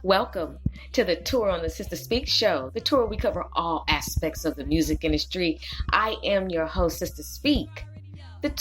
Welcome to the Tour on the Sister Speak show, the tour where we cover all aspects of the music industry. I am your host, Sister Speak, the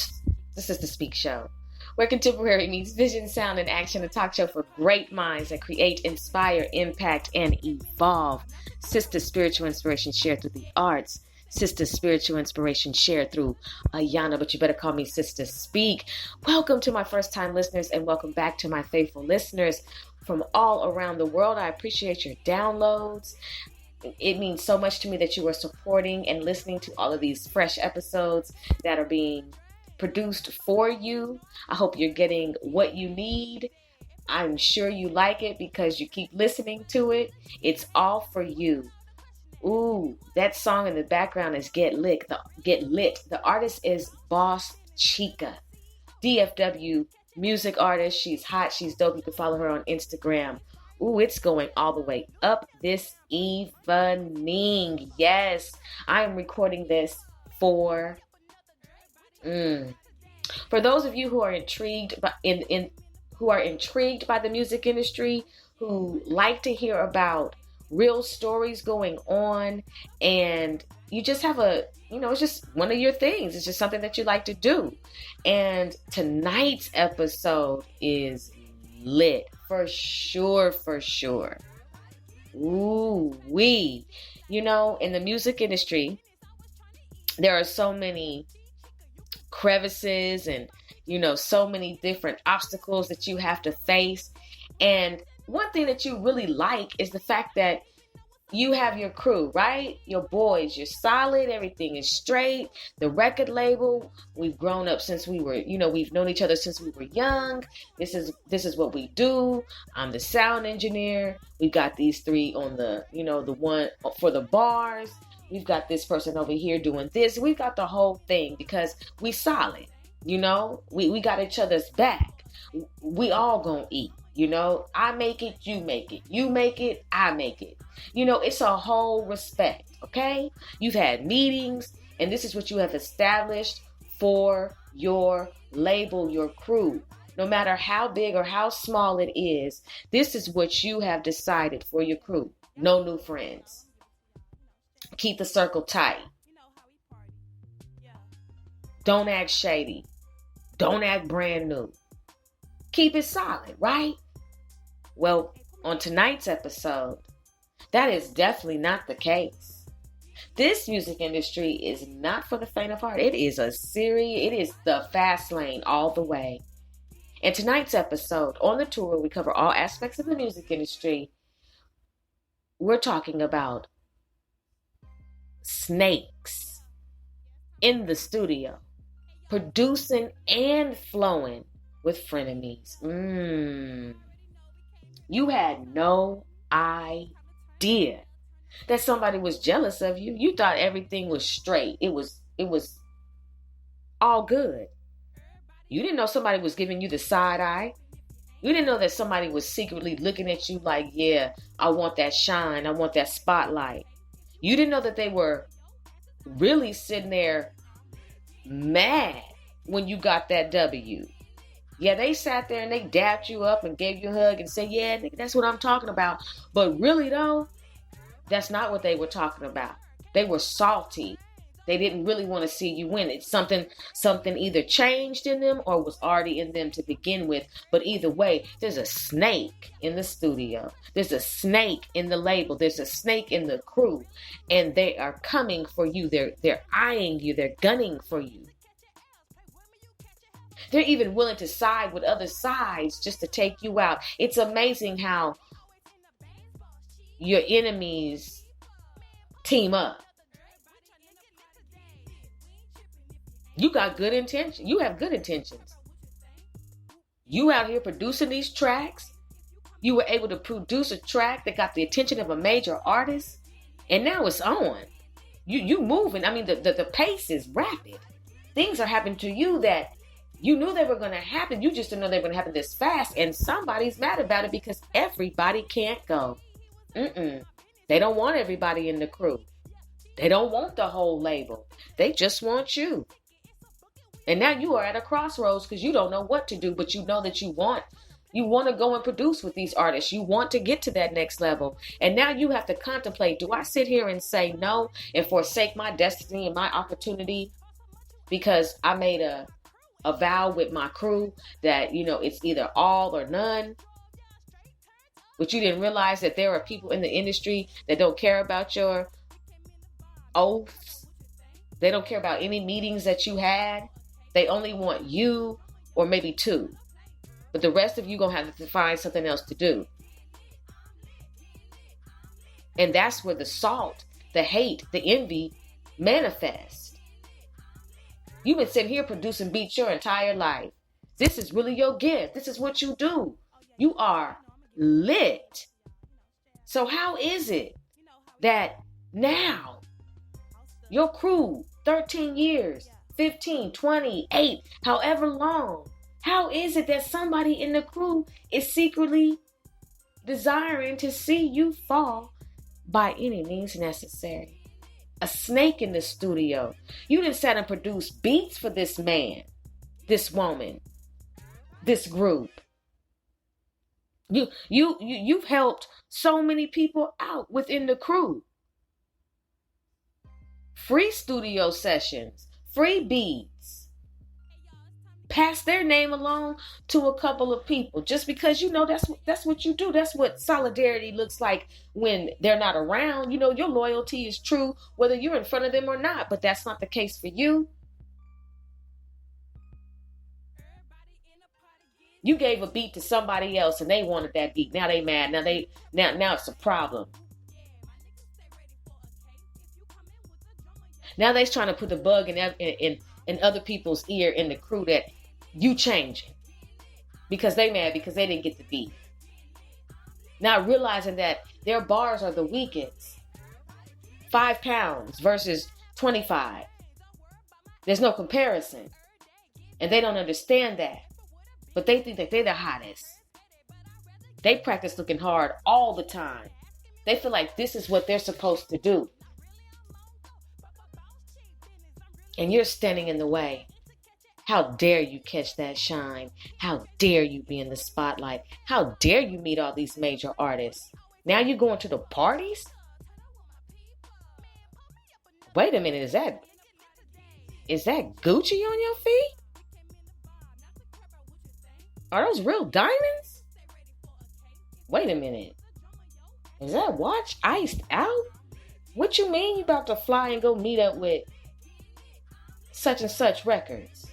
Sister Speak show, where contemporary meets vision, sound, and action, a talk show for great minds that create, inspire, impact, and evolve. Sister spiritual inspiration shared through the arts. Sister spiritual inspiration shared through Ayana, but you better call me Sister Speak. Welcome to my first-time listeners, and welcome back to my faithful listeners from all around the world. I appreciate your downloads. It means so much to me that you are supporting and listening to all of these fresh episodes that are being produced for you. I hope you're getting what you need. I'm sure you like it because you keep listening to it. It's all for you. Ooh, that song in the background is Get Lit. The artist is Boss Chica, DFW music artist. She's hot. She's dope. You can follow her on Instagram. Ooh, it's going all the way up this evening. Yes, I am recording this for those of you who are intrigued by intrigued by the music industry, who like to hear about real stories going on, and you just have it's just one of your things. It's just something that you like to do. And tonight's episode is lit for sure. Ooh, in the music industry, there are so many crevices and, so many different obstacles that you have to face. And one thing that you really like is the fact that you have your crew, right? Your boys, you're solid. Everything is straight. The record label, we've grown up since we were, we've known each other since we were young. This is what we do. I'm the sound engineer. We've got these three on the, the one for the bars. We've got this person over here doing this. We've got the whole thing because we solid, we got each other's back. We all gonna eat. I make it, you make it. You make it, I make it. It's a whole respect, okay? You've had meetings, and this is what you have established for your label, your crew. No matter how big or how small it is, this is what you have decided for your crew. No new friends. Keep the circle tight. Don't act shady. Don't act brand new. Keep it solid, right? Well, on tonight's episode, that is definitely not the case. This music industry is not for the faint of heart. It is it is the fast lane all the way. In tonight's episode, on the tour, we cover all aspects of the music industry. We're talking about snakes in the studio, producing and flowing with Frenemies. You had no idea that somebody was jealous of you. You thought everything was straight. It was all good. You didn't know somebody was giving you the side eye. You didn't know that somebody was secretly looking at you like, yeah, I want that shine. I want that spotlight. You didn't know that they were really sitting there mad when you got that W. Yeah, they sat there and they dapped you up and gave you a hug and said, yeah, nigga, that's what I'm talking about. But really, though, that's not what they were talking about. They were salty. They didn't really want to see you win. It's something either changed in them or was already in them to begin with. But either way, there's a snake in the studio. There's a snake in the label. There's a snake in the crew. And they are coming for you. They're eyeing you. They're gunning for you. They're even willing to side with other sides just to take you out. It's amazing how your enemies team up. You got good intentions. You have good intentions. You out here producing these tracks. You were able to produce a track that got the attention of a major artist. And now it's on. You moving. I mean, the pace is rapid. Things are happening to you that you knew they were going to happen. You just didn't know they were going to happen this fast. And somebody's mad about it because everybody can't go. They don't want everybody in the crew. They don't want the whole label. They just want you. And now you are at a crossroads because you don't know what to do, but you know that you want, You want to go and produce with these artists. You want to get to that next level. And now you have to contemplate, do I sit here and say no and forsake my destiny and my opportunity because I made a vow with my crew that, it's either all or none? But you didn't realize that there are people in the industry that don't care about your oaths. They don't care about any meetings that you had. They only want you or maybe two. But the rest of you going to have to find something else to do. And that's where the salt, the hate, the envy manifest. You've been sitting here producing beats your entire life. This is really your gift. This is what you do. You are lit. So how is it that now your crew, 13 years, 15, 20, 8, however long, how is it that somebody in the crew is secretly desiring to see you fall by any means necessary? A snake in the studio. You done sat and produced beats for this man, this woman, this group. You've helped so many people out within the crew. Free studio sessions, free beats. Pass their name along to a couple of people just because that's what you do. That's what solidarity looks like when they're not around. Your loyalty is true whether you're in front of them or not, but that's not the case for you. You gave a beat to somebody else and they wanted that beat. Now they mad. Now it's a problem. Now they're trying to put the bug in other people's ear in the crew that you changing because they mad because they didn't get the beat. Not realizing that their bars are the weakest. 5 pounds versus 25. There's no comparison. And they don't understand that. But they think that they're the hottest. They practice looking hard all the time. They feel like this is what they're supposed to do. And you're standing in the way. How dare you catch that shine? How dare you be in the spotlight? How dare you meet all these major artists? Now you're going to the parties? Wait a minute, is that Gucci on your feet? Are those real diamonds? Wait a minute. Is that watch iced out? What you mean you about to fly and go meet up with such and such records?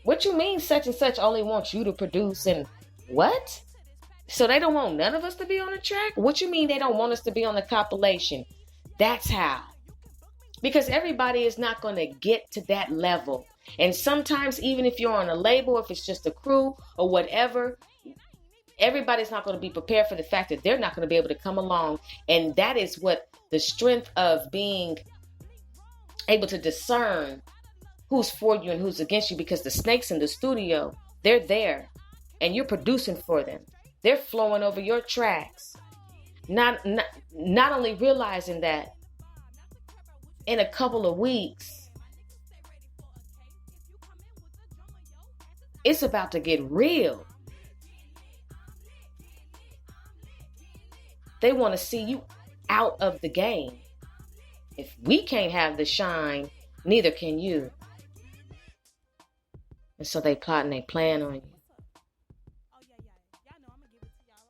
What you mean such and such only wants you to produce and what? So they don't want none of us to be on the track? What you mean they don't want us to be on the compilation? That's how. Because everybody is not going to get to that level. And sometimes even if you're on a label, if it's just a crew or whatever, everybody's not going to be prepared for the fact that they're not going to be able to come along. And that is what the strength of being able to discern who's for you and who's against you, because the snakes in the studio, they're there and you're producing for them. They're flowing over your tracks. Not only realizing that in a couple of weeks, it's about to get real. They want to see you out of the game. If we can't have the shine, neither can you. And so they plot and they plan on you.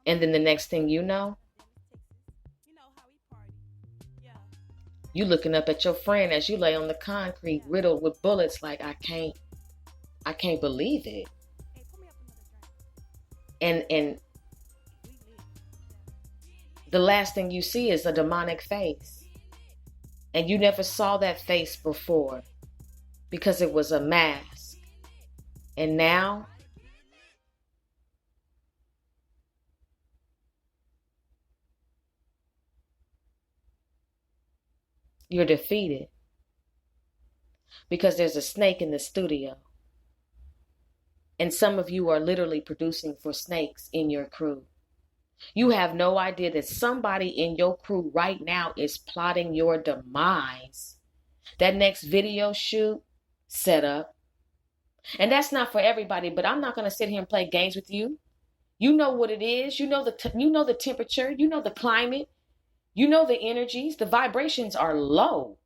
And then the next thing you know, you looking up at your friend as you lay on the concrete riddled with bullets like, I can't believe it. And the last thing you see is a demonic face. And you never saw that face before because it was a mask. And now you're defeated because there's a snake in the studio. And some of you are literally producing for snakes in your crew. You have no idea that somebody in your crew right now is plotting your demise. That next video shoot, set up. And that's not for everybody, but I'm not going to sit here and play games with you. You know what it is. You know the temperature. You know the climate. You know the energies. The vibrations are low.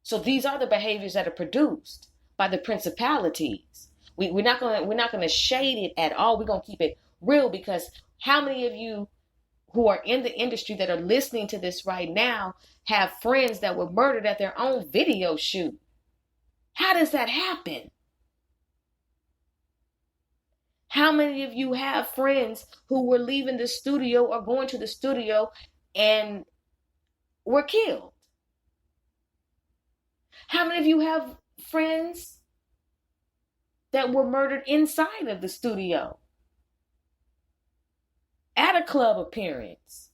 So these are the behaviors that are produced by the principalities. We're not gonna shade it at all. We're gonna keep it real, because how many of you who are in the industry that are listening to this right now have friends that were murdered at their own video shoot? How does that happen? How many of you have friends who were leaving the studio or going to the studio and were killed? How many of you have friends that were murdered inside of the studio at a club appearance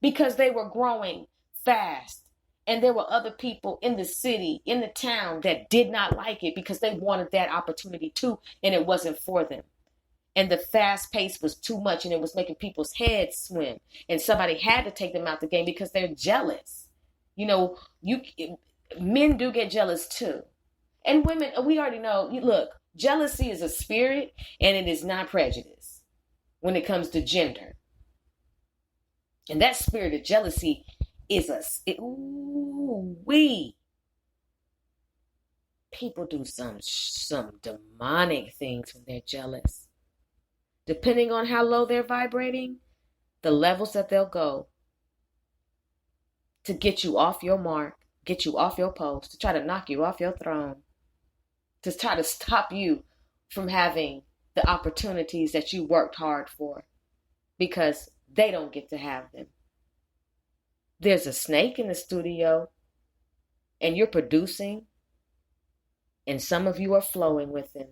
because they were growing fast? And there were other people in the city, in the town, that did not like it because they wanted that opportunity too, and it wasn't for them. And the fast pace was too much, and it was making people's heads swim. And somebody had to take them out the game because they're jealous. You know, men do get jealous too. And women, we already know, look, jealousy is a spirit, and it is not prejudice when it comes to gender. And that spirit of jealousy is people do some demonic things when they're jealous. Depending on how low they're vibrating, the levels that they'll go to get you off your mark, get you off your post, to try to knock you off your throne, to try to stop you from having the opportunities that you worked hard for, because they don't get to have them. There's a snake in the studio, and you're producing, and some of you are flowing with him.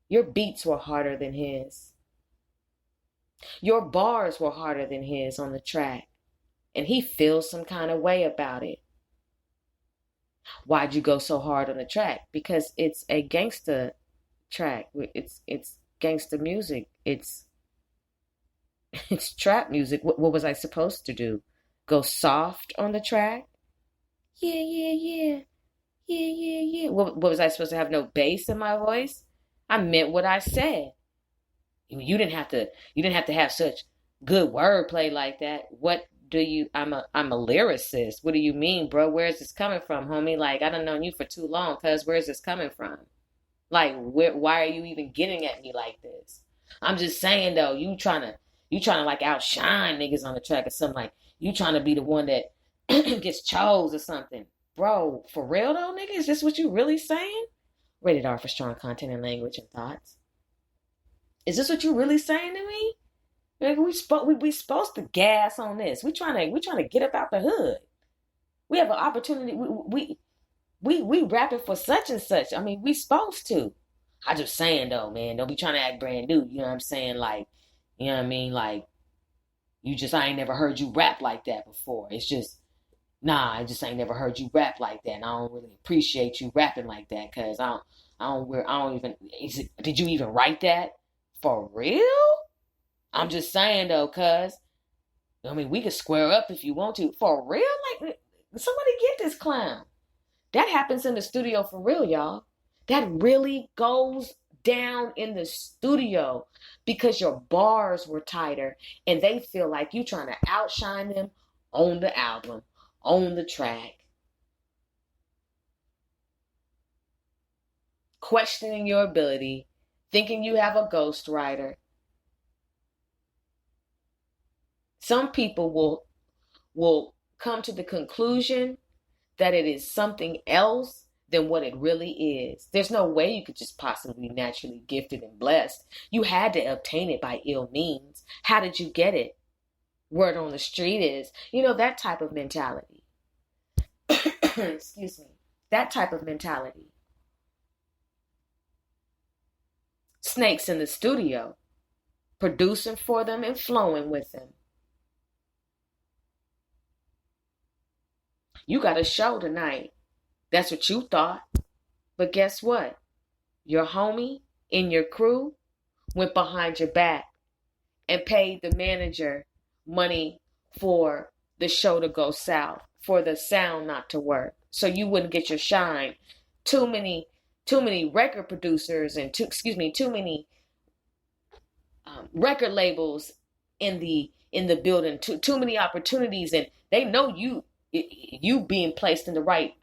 Your beats were harder than his. Your bars were harder than his on the track, and he feels some kind of way about it. Why'd you go so hard on the track? Because it's a gangster track. It's gangster music. It's trap music. What was I supposed to do? Go soft on the track? Yeah. What was I supposed to have no bass in my voice? I meant what I said. You didn't have to have such good wordplay like that. I'm a lyricist. What do you mean, bro? Where is this coming from, homie? Like, I done known you for too long, cuz where is this coming from? Like, why are you even getting at me like this? I'm just saying though, you trying to like outshine niggas on the track or something. Like, you trying to be the one that gets chose or something. Bro, for real though, nigga? Is this what you really saying? Rated R for strong content and language and thoughts. Is this what you really saying to me? Nigga, we supposed to gas on this. We trying to get up out the hood. We have an opportunity. We rapping for such and such. I mean, we supposed to. I just saying though, man, don't be trying to act brand new. You know what I'm saying? Like, you know what I mean? Like, I ain't never heard you rap like that before. It's just, I just ain't never heard you rap like that. And I don't really appreciate you rapping like that, cause I don't even. Did you even write that? For real? I'm just saying though, cuz, I mean, we could square up if you want to. For real? Like, somebody get this clown. That happens in the studio for real, y'all. That really goes down in the studio because your bars were tighter and they feel like you trying to outshine them on the album, on the track. Questioning your ability, thinking you have a ghostwriter. Some people will come to the conclusion that it is something else than what it really is. There's no way you could just possibly be naturally gifted and blessed. You had to obtain it by ill means. How did you get it? Word on the street is, that type of mentality. Excuse me. That type of mentality. Snakes in the studio, producing for them and flowing with them. You got a show tonight. That's what you thought. But guess what? Your homie in your crew went behind your back and paid the manager money for the show to go south, for the sound not to work. so you wouldn't get your shine. Too many record producers and too many record labels in the building. Too many opportunities, and they know you being placed in the right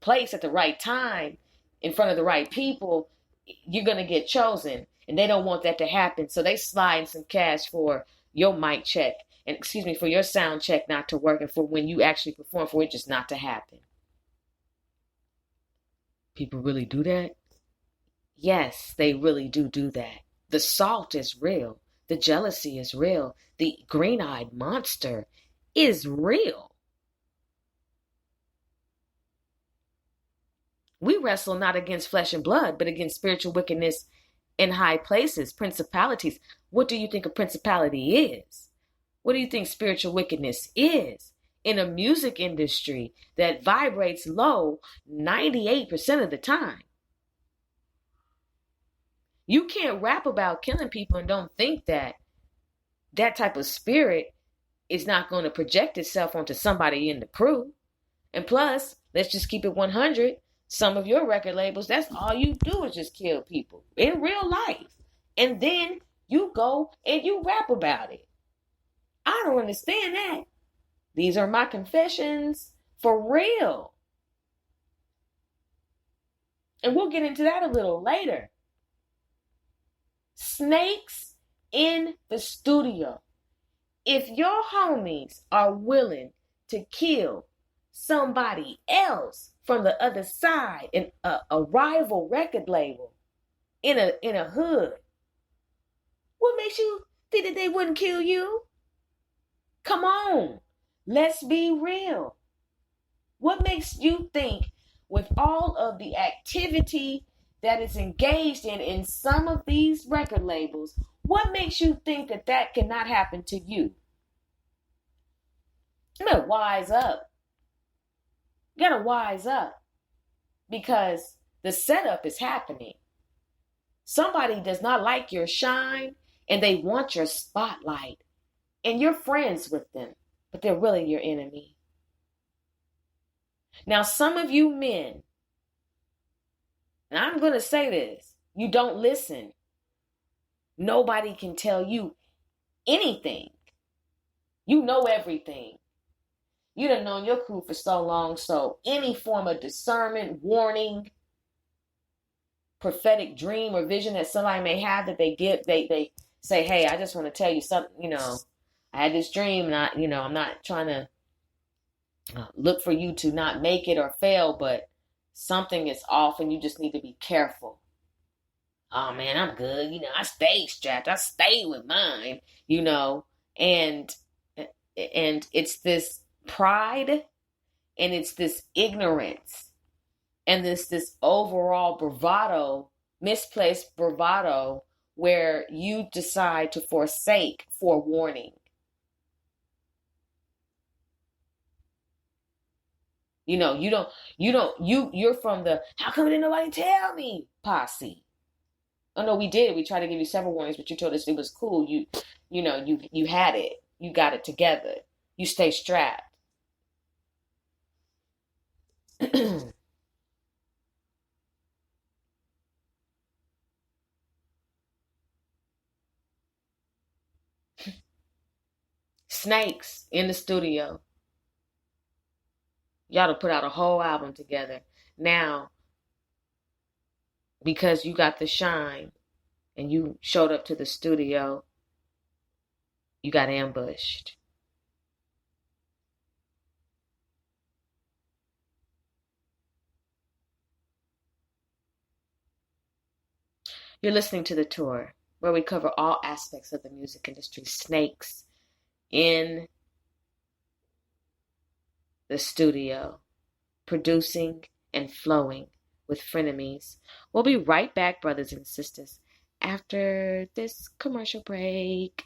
place at the right time in front of the right people. You're gonna get chosen, and they don't want that to happen. So they slide some cash for your mic check and for your sound check not to work, and for when you actually perform, for it just not to happen. People really do that? Yes, they really do that. The salt is real. The jealousy is real. The green-eyed monster is real. We wrestle not against flesh and blood, but against spiritual wickedness in high places, principalities. What do you think a principality is? What do you think spiritual wickedness is? In a music industry that vibrates low 98% of the time. You can't rap about killing people and don't think that that type of spirit is not going to project itself onto somebody in the crew. And plus, let's just keep it 100. Some of your record labels, that's all you do is just kill people in real life. And then you go and you rap about it. I don't understand that. These are my confessions for real. And we'll get into that a little later. Snakes in the studio. If your homies are willing to kill somebody else from the other side in a rival record label in a hood, what makes you think that they wouldn't kill you? Come on, let's be real. What makes you think, with all of the activity that is engaged in some of these record labels, what makes you think that that cannot happen to you? You gotta wise up. You gotta wise up, because the setup is happening. Somebody does not like your shine and they want your spotlight, and you're friends with them, but they're really your enemy. Now, some of you men, and I'm going to say this, you don't listen. Nobody can tell you anything. You know everything. You done known your crew for so long, so any form of discernment, warning, prophetic dream or vision that somebody may have that they give, they say, hey, I just want to tell you something, I had this dream, and I'm not trying to look for you to not make it or fail, but something is off and you just need to be careful. Oh man, I'm good. I stay strapped. I stay with mine, and it's this pride, and it's this ignorance, and this overall bravado, misplaced bravado, where you decide to forsake forewarning. You're from the how come didn't nobody tell me posse. Oh no, we did. We tried to give you several warnings, but you told us it was cool. You had it. You got it together. You stay strapped. Snakes in the studio. Y'all to put out a whole album together. Now, because you got the shine and you showed up to the studio, you got ambushed. You're listening to The Tour, where we cover all aspects of the music industry. Snakes in the studio, producing and flowing with Frenemies. We'll be right back, brothers and sisters, after this commercial break.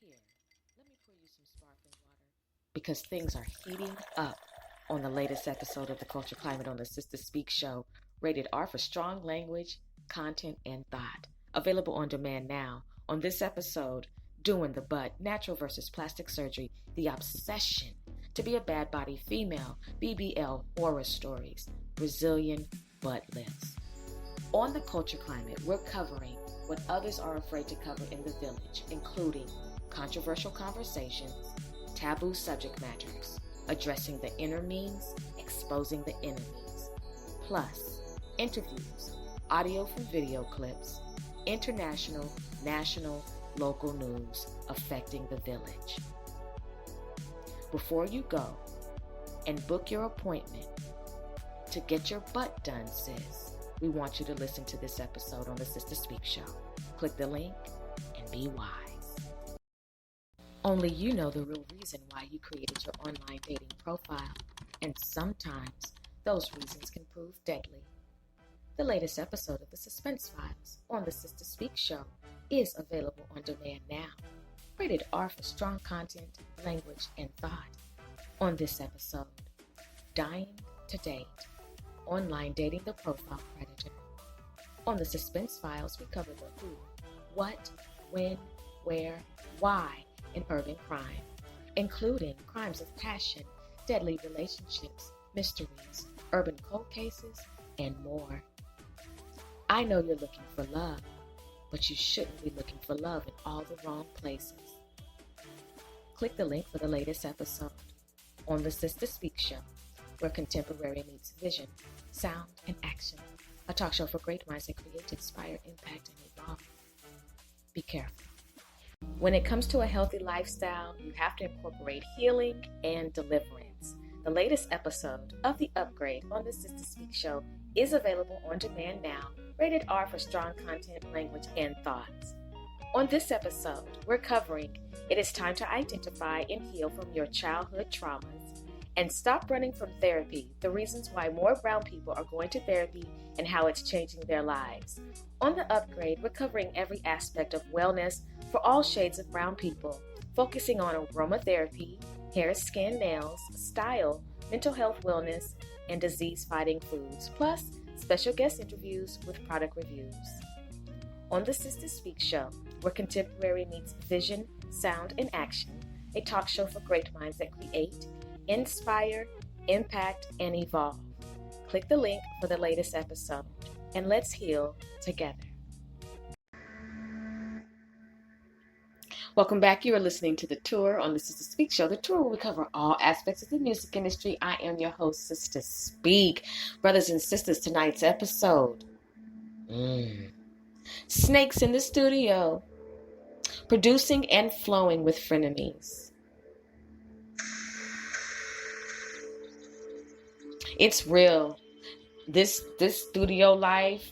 Here, let me pour you some sparkling water, because things are heating up on the latest episode of The Culture Climate on the Sister Speak Show, rated R for strong language, content, and thought. Available on demand now. On this episode, Doing the Butt, Natural versus Plastic Surgery, the obsession to be a bad body female, BBL horror stories, Brazilian butt lifts. On the culture climate, we're covering what others are afraid to cover in the village, including controversial conversations, taboo subject matters, addressing the inner means, exposing the enemies, plus interviews, audio from video clips, international, national, local news affecting the village. Before you go and book your appointment to get your butt done, sis, we want you to listen to this episode on the Sister Speak Show. Click the link and be wise. Only you know the real reason why you created your online dating profile, and sometimes those reasons can prove deadly. The latest episode of the Suspense Files on the Sister Speak Show is available on demand now. Rated R for strong content, language, and thought. On this episode, Dying to Date, online dating the profile predator. On the Suspense Files, we cover the who, what, when, where, why in urban crime, including crimes of passion, deadly relationships, mysteries, urban cold cases, and more. I know you're looking for love, but you shouldn't be looking for love in all the wrong places. Click the link for the latest episode on the Sister Speak Show, where contemporary meets vision, sound, and action. A talk show for great minds that create, inspire, impact, and evolve. Be careful. When it comes to a healthy lifestyle, you have to incorporate healing and deliverance. The latest episode of The Upgrade on the Sister Speak Show is available on demand now, rated R for strong content, language, and thoughts. On this episode, we're covering it is time to identify and heal from your childhood traumas and stop running from therapy, the reasons why more brown people are going to therapy and how it's changing their lives. On The Upgrade, we're covering every aspect of wellness for all shades of brown people, focusing on aromatherapy, hair, skin, nails, style, mental health, wellness, and disease-fighting foods, plus special guest interviews with product reviews. On the Sister Speak Show, where contemporary meets vision, sound, and action, a talk show for great minds that create, inspire, impact, and evolve. Click the link for the latest episode, and let's heal together. Welcome back. You are listening to The Tour on the Sister Speak Show, the tour where we cover all aspects of the music industry. I am your host, Sister Speak. Brothers and sisters, tonight's episode. Snakes in the studio. Producing and flowing with Frenemies. It's real. This studio life,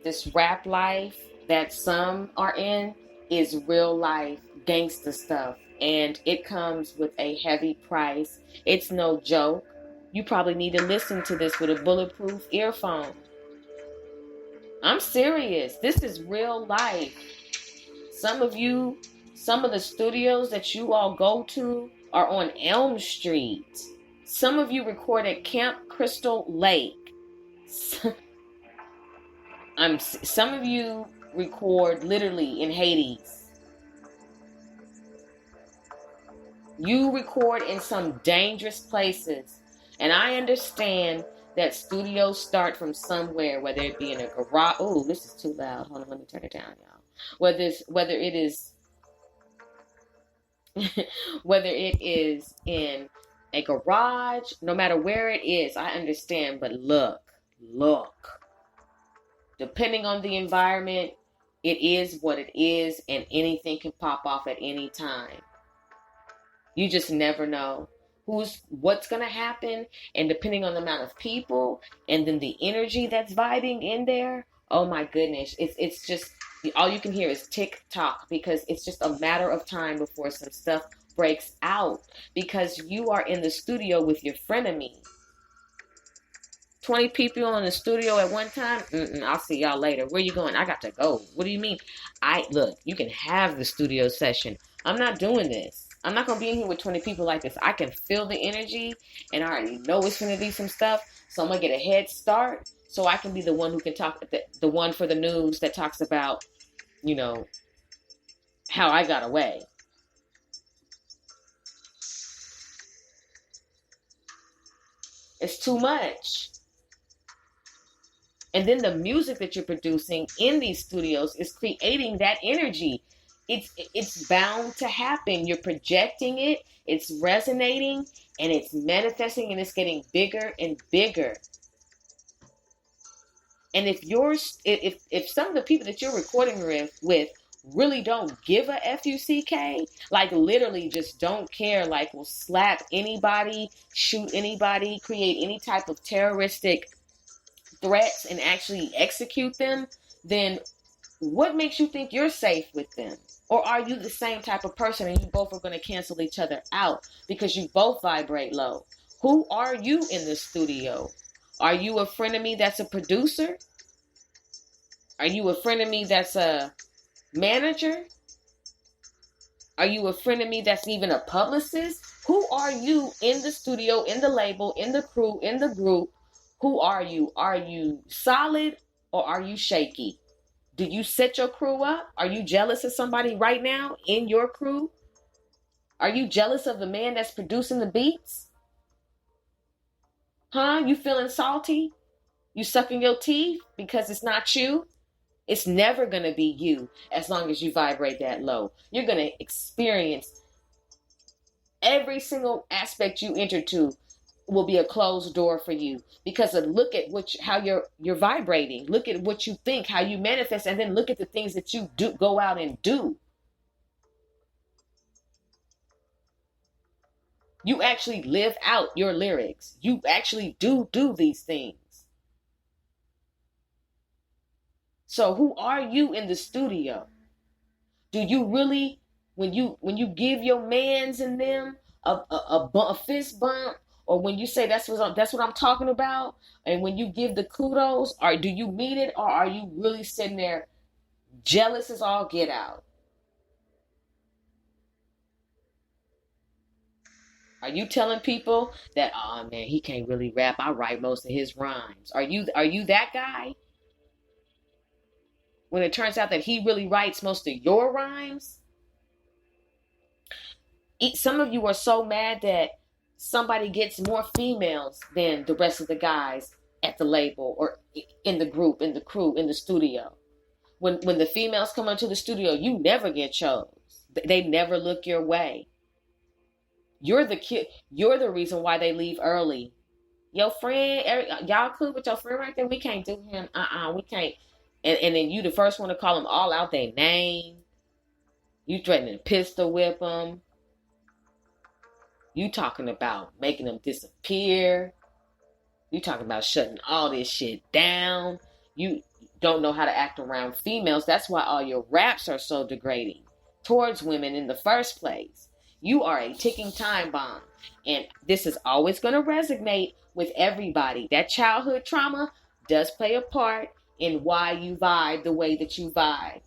this rap life that some are in is real life gangster stuff, and it comes with a heavy price. It's no joke. You probably need to listen to this with a bulletproof earphone. I'm serious. This is real life. Some of the studios that you all go to are on Elm Street. Some of you record at Camp Crystal Lake. Some of you record literally in Hades. You record in some dangerous places. And I understand that studios start from somewhere, whether it be in a garage. Oh, this is too loud. Hold on, let me turn it down, y'all. Whether it is in a garage, no matter where it is, I understand. But look. Depending on the environment, it is what it is, and anything can pop off at any time. You just never know what's going to happen, and depending on the amount of people and then the energy that's vibing in there, oh my goodness, it's just all you can hear is tick tock, because it's just a matter of time before some stuff breaks out, because you are in the studio with your frenemy. 20 people in the studio at one time? I'll see y'all later. Where you going? I got to go. What do you mean? Look, you can have the studio session. I'm not doing this. I'm not going to be in here with 20 people like this. I can feel the energy, and I already know it's going to be some stuff. So I'm going to get a head start so I can be the one who can talk, the one for the news that talks about, how I got away. It's too much. And then the music that you're producing in these studios is creating that energy. It's bound to happen. You're projecting it, it's resonating, and it's manifesting, and it's getting bigger and bigger. And if some of the people that you're recording with really don't give a fuck, like literally just don't care, like will slap anybody, shoot anybody, create any type of terroristic threats and actually execute them, then what makes you think you're safe with them? Or are you the same type of person and you both are going to cancel each other out because you both vibrate low? Who are you in the studio? Are you a frenemy that's a producer? Are you a frenemy that's a manager? Are you a frenemy that's even a publicist? Who are you in the studio, in the label, in the crew, in the group? Who are you? Are you solid or are you shaky? Do you set your crew up? Are you jealous of somebody right now in your crew? Are you jealous of the man that's producing the beats? Huh? You feeling salty? You sucking your teeth because it's not you? It's never going to be you as long as you vibrate that low. You're going to experience every single aspect you enter to will be a closed door for you because of look at how you're vibrating. Look at what you think, how you manifest, and then look at the things that you do go out and do. You actually live out your lyrics. You actually do these things. So who are you in the studio? Do you really, when you give your mans and them a fist bump, or when you say that's what I'm talking about, and when you give the kudos, or do you mean it, or are you really sitting there jealous as all get out? Are you telling people that, oh man, he can't really rap, I write most of his rhymes? Are you that guy? When it turns out that he really writes most of your rhymes? Some of you are so mad that somebody gets more females than the rest of the guys at the label or in the group, in the crew, in the studio. When the females come into the studio, you never get chose. They never look your way. You're the reason why they leave early. Your friend, y'all cool with your friend right there? We can't do him. We can't. And then you the first one to call them all out their name. You threatening to pistol whip them. You talking about making them disappear. You talking about shutting all this shit down. You don't know how to act around females. That's why all your raps are so degrading towards women in the first place. You are a ticking time bomb. And this is always going to resonate with everybody. That childhood trauma does play a part in why you vibe the way that you vibe.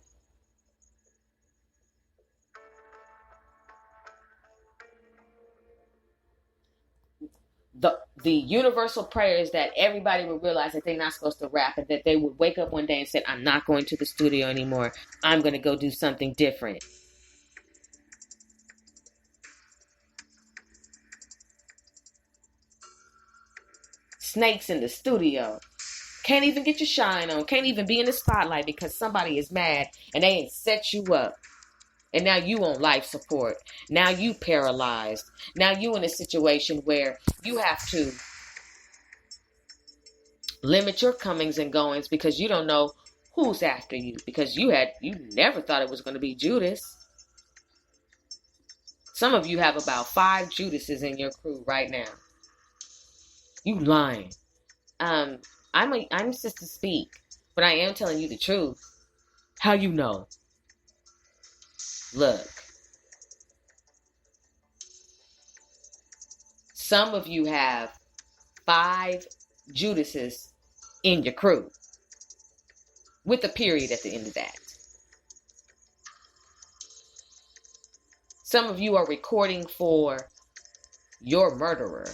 The universal prayer is that everybody would realize that they're not supposed to rap, and that they would wake up one day and say, I'm not going to the studio anymore. I'm going to go do something different. Snakes in the studio. Can't even get your shine on. Can't even be in the spotlight because somebody is mad and they ain't set you up. And now you on life support. Now you paralyzed. Now you in a situation where you have to limit your comings and goings because you don't know who's after you. Because you never thought it was going to be Judas. Some of you have about 5 Judases in your crew right now. You lying. I'm Sister Speak, but I am telling you the truth. How you know? Look. Some of you have 5 Judases in your crew. With a period at the end of that. Some of you are recording for your murderer.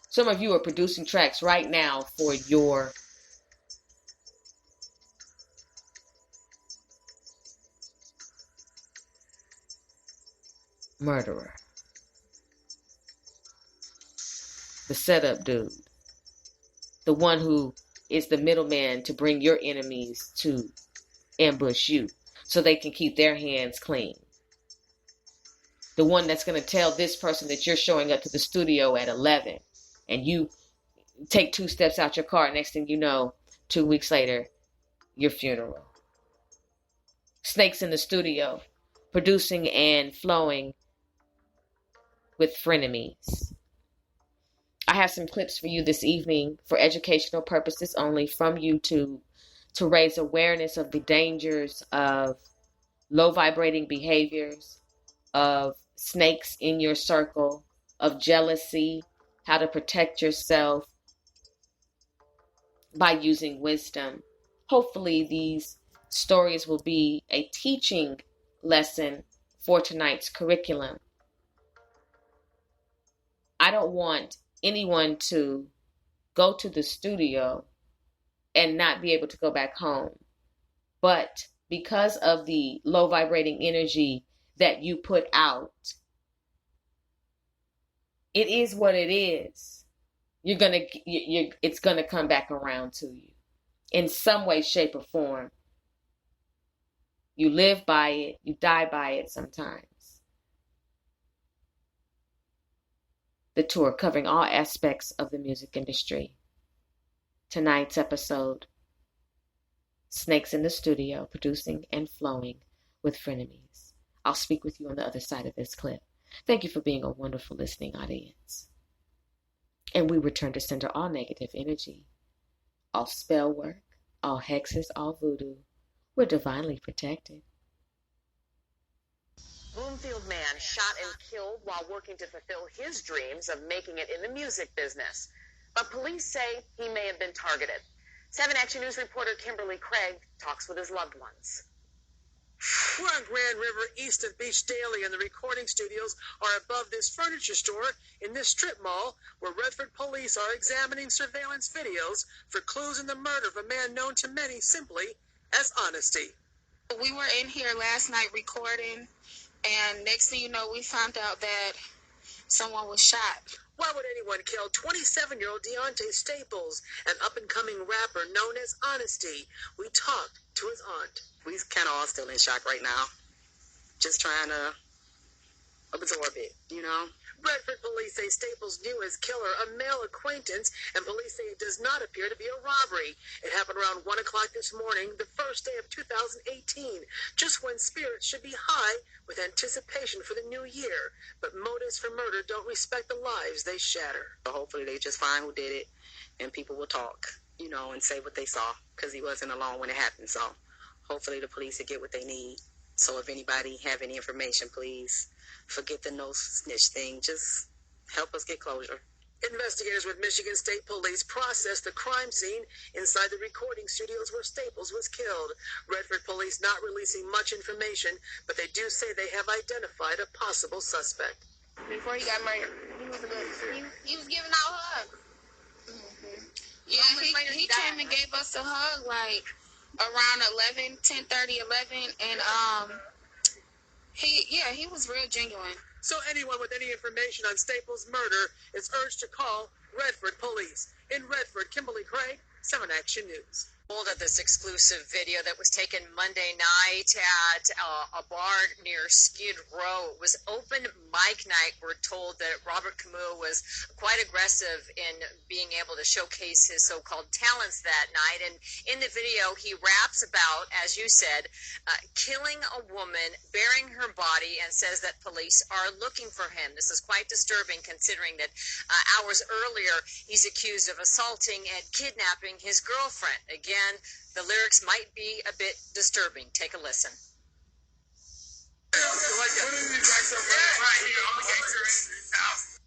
Some of you are producing tracks right now for your murderer. the setup dude, the one who is the middleman to bring your enemies to ambush you so they can keep their hands clean. The one that's going to tell this person that you're showing up to the studio at 11 and you take 2 steps out your car. Next thing you know, 2 weeks later, your funeral. Snakes in the studio, producing and flowing with Frenemies. I have some clips for you this evening for educational purposes only from YouTube to raise awareness of the dangers of low vibrating behaviors, of snakes in your circle, of jealousy, how to protect yourself by using wisdom. Hopefully these stories will be a teaching lesson for tonight's curriculum. I don't want anyone to go to the studio and not be able to go back home. But because of the low vibrating energy that you put out, it is what it is. It's gonna come back around to you in some way, shape, or form. You live by it, you die by it sometimes. The tour covering all aspects of the music industry. Tonight's episode, Snakes in the Studio, producing and flowing with Frenemies. I'll speak with you on the other side of this clip. Thank you for being a wonderful listening audience. And we return to center all negative energy, all spell work, all hexes, all voodoo. We're divinely protected. Bloomfield man shot and killed while working to fulfill his dreams of making it in the music business. But police say he may have been targeted. 7 Action News reporter Kimberly Craig talks with his loved ones. We're on Grand River east of Beach Daily, and the recording studios are above this furniture store in this strip mall where Redford police are examining surveillance videos for clues in the murder of a man known to many simply as Honesty. We were in here last night recording, and next thing you know, we found out that someone was shot. Why would anyone kill 27-year-old Deontay Staples, an up-and-coming rapper known as Honesty? We talked to his aunt. We kind of all still in shock right now. Just trying to absorb it, you know? Redford police say Staples knew his killer, a male acquaintance, and police say it does not appear to be a robbery. It happened around 1 o'clock this morning, the first day of 2018, just when spirits should be high with anticipation for the new year. But motives for murder don't respect the lives they shatter. So hopefully they just find who did it, and people will talk, you know, and say what they saw, because he wasn't alone when it happened. So hopefully the police will get what they need. So if anybody have any information, please forget the no snitch thing. Just help us get closure. Investigators with Michigan State Police processed the crime scene inside the recording studios where Staples was killed. Redford Police not releasing much information, but they do say they have identified a possible suspect. Before he got murdered, he was a good. He was giving out hugs. Mm-hmm. Yeah, he came and gave us a hug like around 10:30, 11, and he was real genuine. So anyone with any information on Staples' murder is urged to call Redford Police. In Redford, Kimberly Craig, 7 Action News. Of this exclusive video that was taken Monday night at a bar near Skid Row. It was open mic night. We're told that Robert Camus was quite aggressive in being able to showcase his so-called talents that night. And in the video, he raps about, as you said, killing a woman, burying her body, and says that police are looking for him. This is quite disturbing considering that hours earlier, he's accused of assaulting and kidnapping his girlfriend. Again, the lyrics might be a bit disturbing. Take a listen. Right here, I'm a gangster in this house.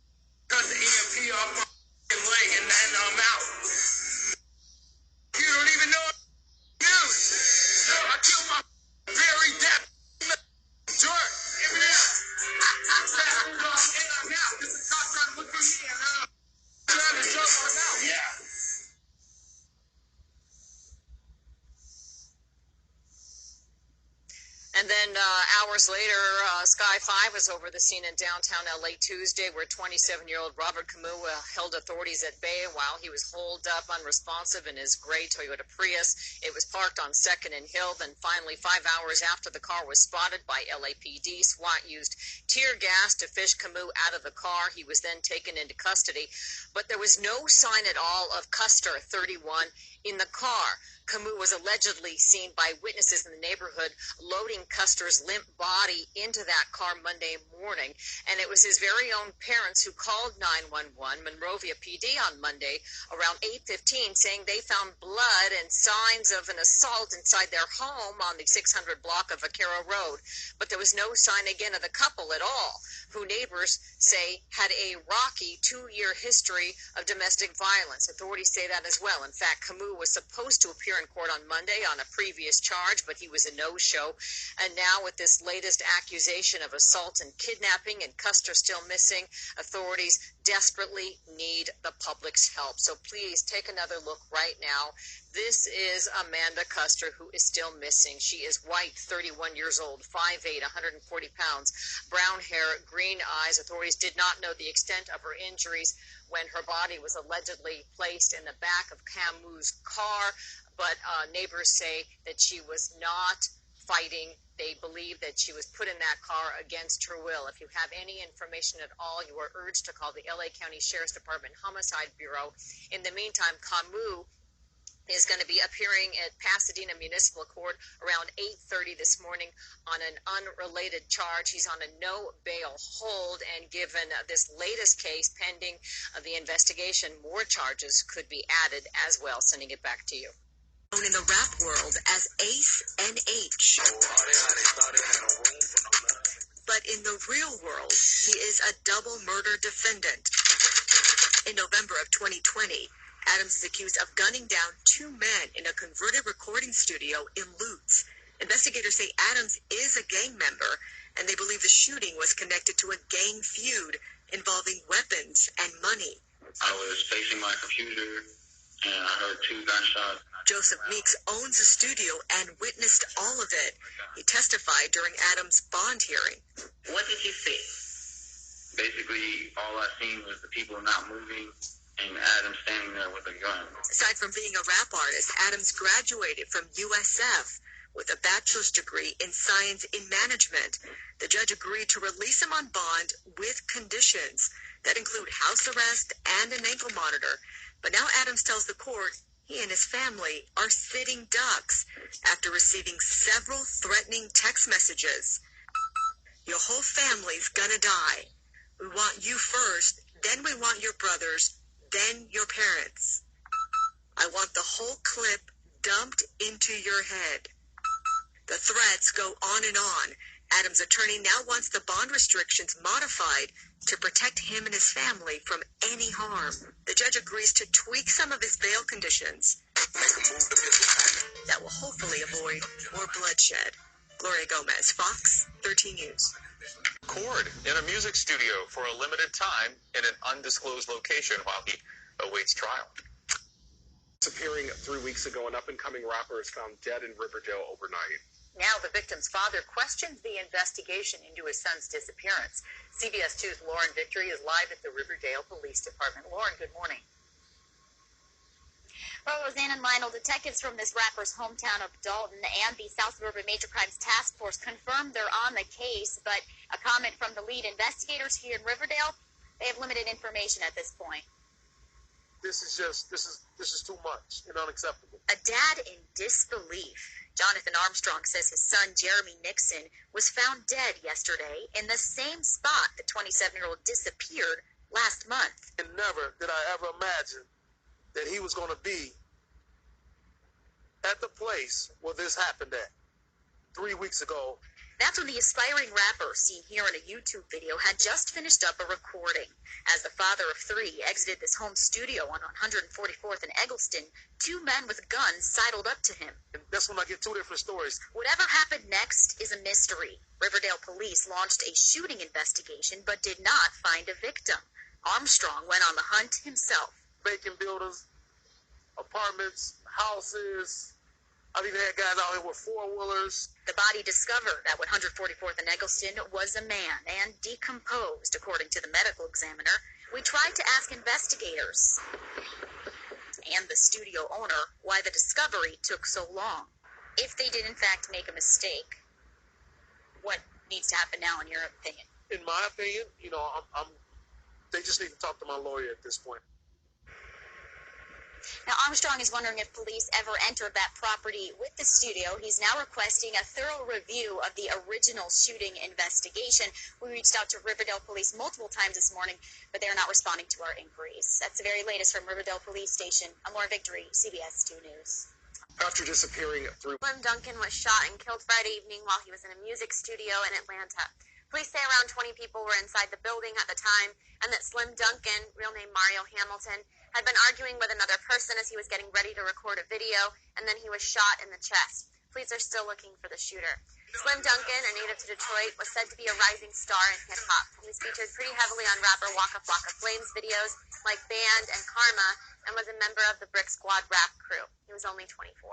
Cut the EMP off my leg and then I'm out. You don't even know news. I killed my very death. Dirt. Give me that. And I'm out. This is cop trying to look for me and I'm trying to show my mouth. Yeah. And then hours later, Sky 5 was over the scene in downtown LA Tuesday, where 27-year-old Robert Camus held authorities at bay while he was holed up unresponsive in his gray Toyota Prius. It was parked on 2nd and Hill. Then finally, 5 hours after the car was spotted by LAPD, SWAT used tear gas to fish Camus out of the car. He was then taken into custody. But there was no sign at all of Custer, 31, in the car. Camus was allegedly seen by witnesses in the neighborhood loading Custer's limp body into that car Monday morning. And it was his very own parents who called 911, Monrovia PD, on Monday around 8:15, saying they found blood and signs of an assault inside their home on the 600 block of Vaquero Road. But there was no sign again of the couple at all, who neighbors say had a rocky 2-year history of domestic violence. Authorities say that as well. In fact, Camus was supposed to appear in court on Monday on a previous charge, but he was a no-show. And now with this latest accusation of assault and kidnapping and Custer still missing, authorities desperately need the public's help. So please take another look right now. This is Amanda Custer, who is still missing. She is white, 31 years old, 5'8", 140 pounds, brown hair, green eyes. Authorities did not know the extent of her injuries when her body was allegedly placed in the back of Camus' car, but neighbors say that she was not fighting. They believe that she was put in that car against her will. If you have any information at all, you are urged to call the LA County Sheriff's Department Homicide Bureau. In the meantime, Camus is going to be appearing at Pasadena Municipal Court around 8:30 this morning on an unrelated charge. He's on a no bail hold, and given this latest case pending the investigation, more charges could be added as well. Sending it back to you. Known in the rap world as Ace and H. But in the real world, he is a double murder defendant. In November of 2020, Adams is accused of gunning down 2 men in a converted recording studio in Lutz. Investigators say Adams is a gang member, and they believe the shooting was connected to a gang feud involving weapons and money. I was facing my computer, and I heard 2 gunshots. Joseph Meeks owns a studio and witnessed all of it. He testified during Adams' bond hearing. What did you see? Basically, all I seen was the people not moving and Adam standing there with a gun. Aside from being a rap artist, Adams graduated from USF with a bachelor's degree in science in management. The judge agreed to release him on bond with conditions that include house arrest and an ankle monitor. But now Adams tells the court he and his family are sitting ducks after receiving several threatening text messages. Your whole family's gonna die. We want you first, then we want your brothers, then your parents. I want the whole clip dumped into your head. The threats go on and on. Adams' attorney now wants the bond restrictions modified to protect him and his family from any harm. The judge agrees to tweak some of his bail conditions that will hopefully avoid more bloodshed. Gloria Gomez, Fox 13 News. Cord in a music studio for a limited time in an undisclosed location while he awaits trial. Disappearing 3 weeks ago, an up-and-coming rapper is found dead in Riverdale overnight. Now the victim's father questions the investigation into his son's disappearance. CBS 2's Lauren Victory is live at the Riverdale Police Department. Lauren, good morning. Well, Roseanne and Lionel, detectives from this rapper's hometown of Dalton and the South Suburban Major Crimes Task Force confirmed they're on the case, but a comment from the lead investigators here in Riverdale, they have limited information at this point. This is too much and unacceptable. A dad in disbelief. Jonathan Armstrong says his son, Jeremy Nixon, was found dead yesterday in the same spot the 27-year-old disappeared last month. And never did I ever imagine that he was going to be at the place where this happened at 3 weeks ago. That's when the aspiring rapper, seen here in a YouTube video, had just finished up a recording. As the father of 3 exited this home studio on 144th and Eggleston, 2 men with guns sidled up to him. And that's when I get 2 different stories. Whatever happened next is a mystery. Riverdale police launched a shooting investigation but did not find a victim. Armstrong went on the hunt himself. Vacant buildings, apartments, houses. I've even had guys out here with four-wheelers. The body discovered at 144th and Eggleston was a man and decomposed, according to the medical examiner. We tried to ask investigators and the studio owner why the discovery took so long. If they did, in fact, make a mistake, what needs to happen now, in your opinion? In my opinion, they just need to talk to my lawyer at this point. Now, Armstrong is wondering if police ever entered that property with the studio. He's now requesting a thorough review of the original shooting investigation. We reached out to Riverdale Police multiple times this morning, but they're not responding to our inquiries. That's the very latest from Riverdale Police Station. I'm Laura Victory, CBS 2 News. After disappearing through... Slim Duncan was shot and killed Friday evening while he was in a music studio in Atlanta. Police say around 20 people were inside the building at the time, and that Slim Duncan, real name Mario Hamilton, had been arguing with another person as he was getting ready to record a video, and then he was shot in the chest. Police are still looking for the shooter. Slim Duncan, a native to Detroit, was said to be a rising star in hip-hop. He was featured pretty heavily on rapper Waka Flocka Flame's videos like Band and Karma, and was a member of the Brick Squad rap crew. He was only 24.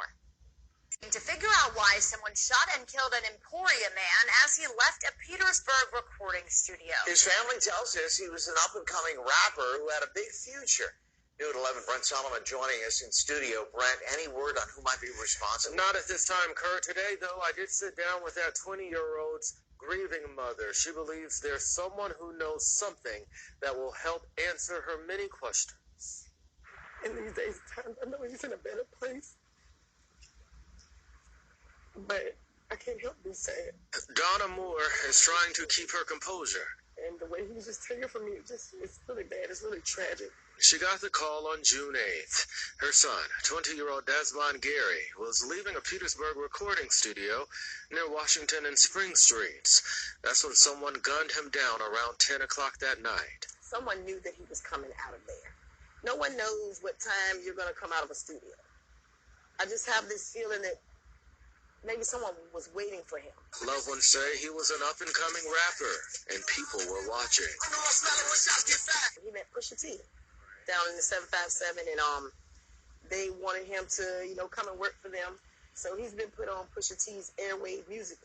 To figure out why someone shot and killed an Emporia man as he left a Petersburg recording studio. His family tells us he was an up-and-coming rapper who had a big future. New at 11, Brent Solomon joining us in studio. Brent, any word on who might be responsible? Not at this time, Kurt. Today, though, I did sit down with that 20-year-old's grieving mother. She believes there's someone who knows something that will help answer her many questions. In these days and times, I know he's in a better place. But I can't help but be sad. Donna Moore is trying to keep her composure. And the way he was just taken from me, it's really bad. It's really tragic. She got the call on June 8th. Her son, 20-year-old Desmond Gary, was leaving a Petersburg recording studio near Washington and Spring Streets. That's when someone gunned him down around 10 o'clock that night. Someone knew that he was coming out of there. No one knows what time you're going to come out of a studio. I just have this feeling that maybe someone was waiting for him. Loved ones say he was an up-and-coming rapper, and people were watching. He met Pusha T down in the 757, and they wanted him to, come and work for them. So he's been put on Pusha T's Airwave music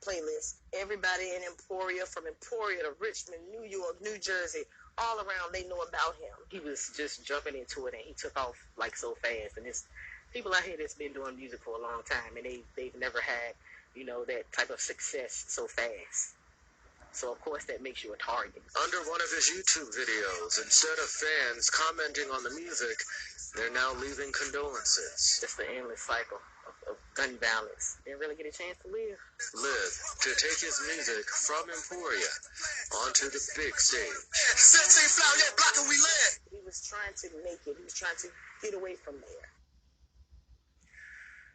playlist. Everybody in Emporia, from Emporia to Richmond, New York, New Jersey, all around, they know about him. He was just jumping into it, and he took off like so fast. And it's people out here that's been doing music for a long time, and they've never had, that type of success so fast. So, of course, that makes you a target. Under one of his YouTube videos, instead of fans commenting on the music, they're now leaving condolences. It's the endless cycle of gun violence. They didn't really get a chance to live. To take his music from Emporia onto the big stage. He was trying to make it. He was trying to get away from there.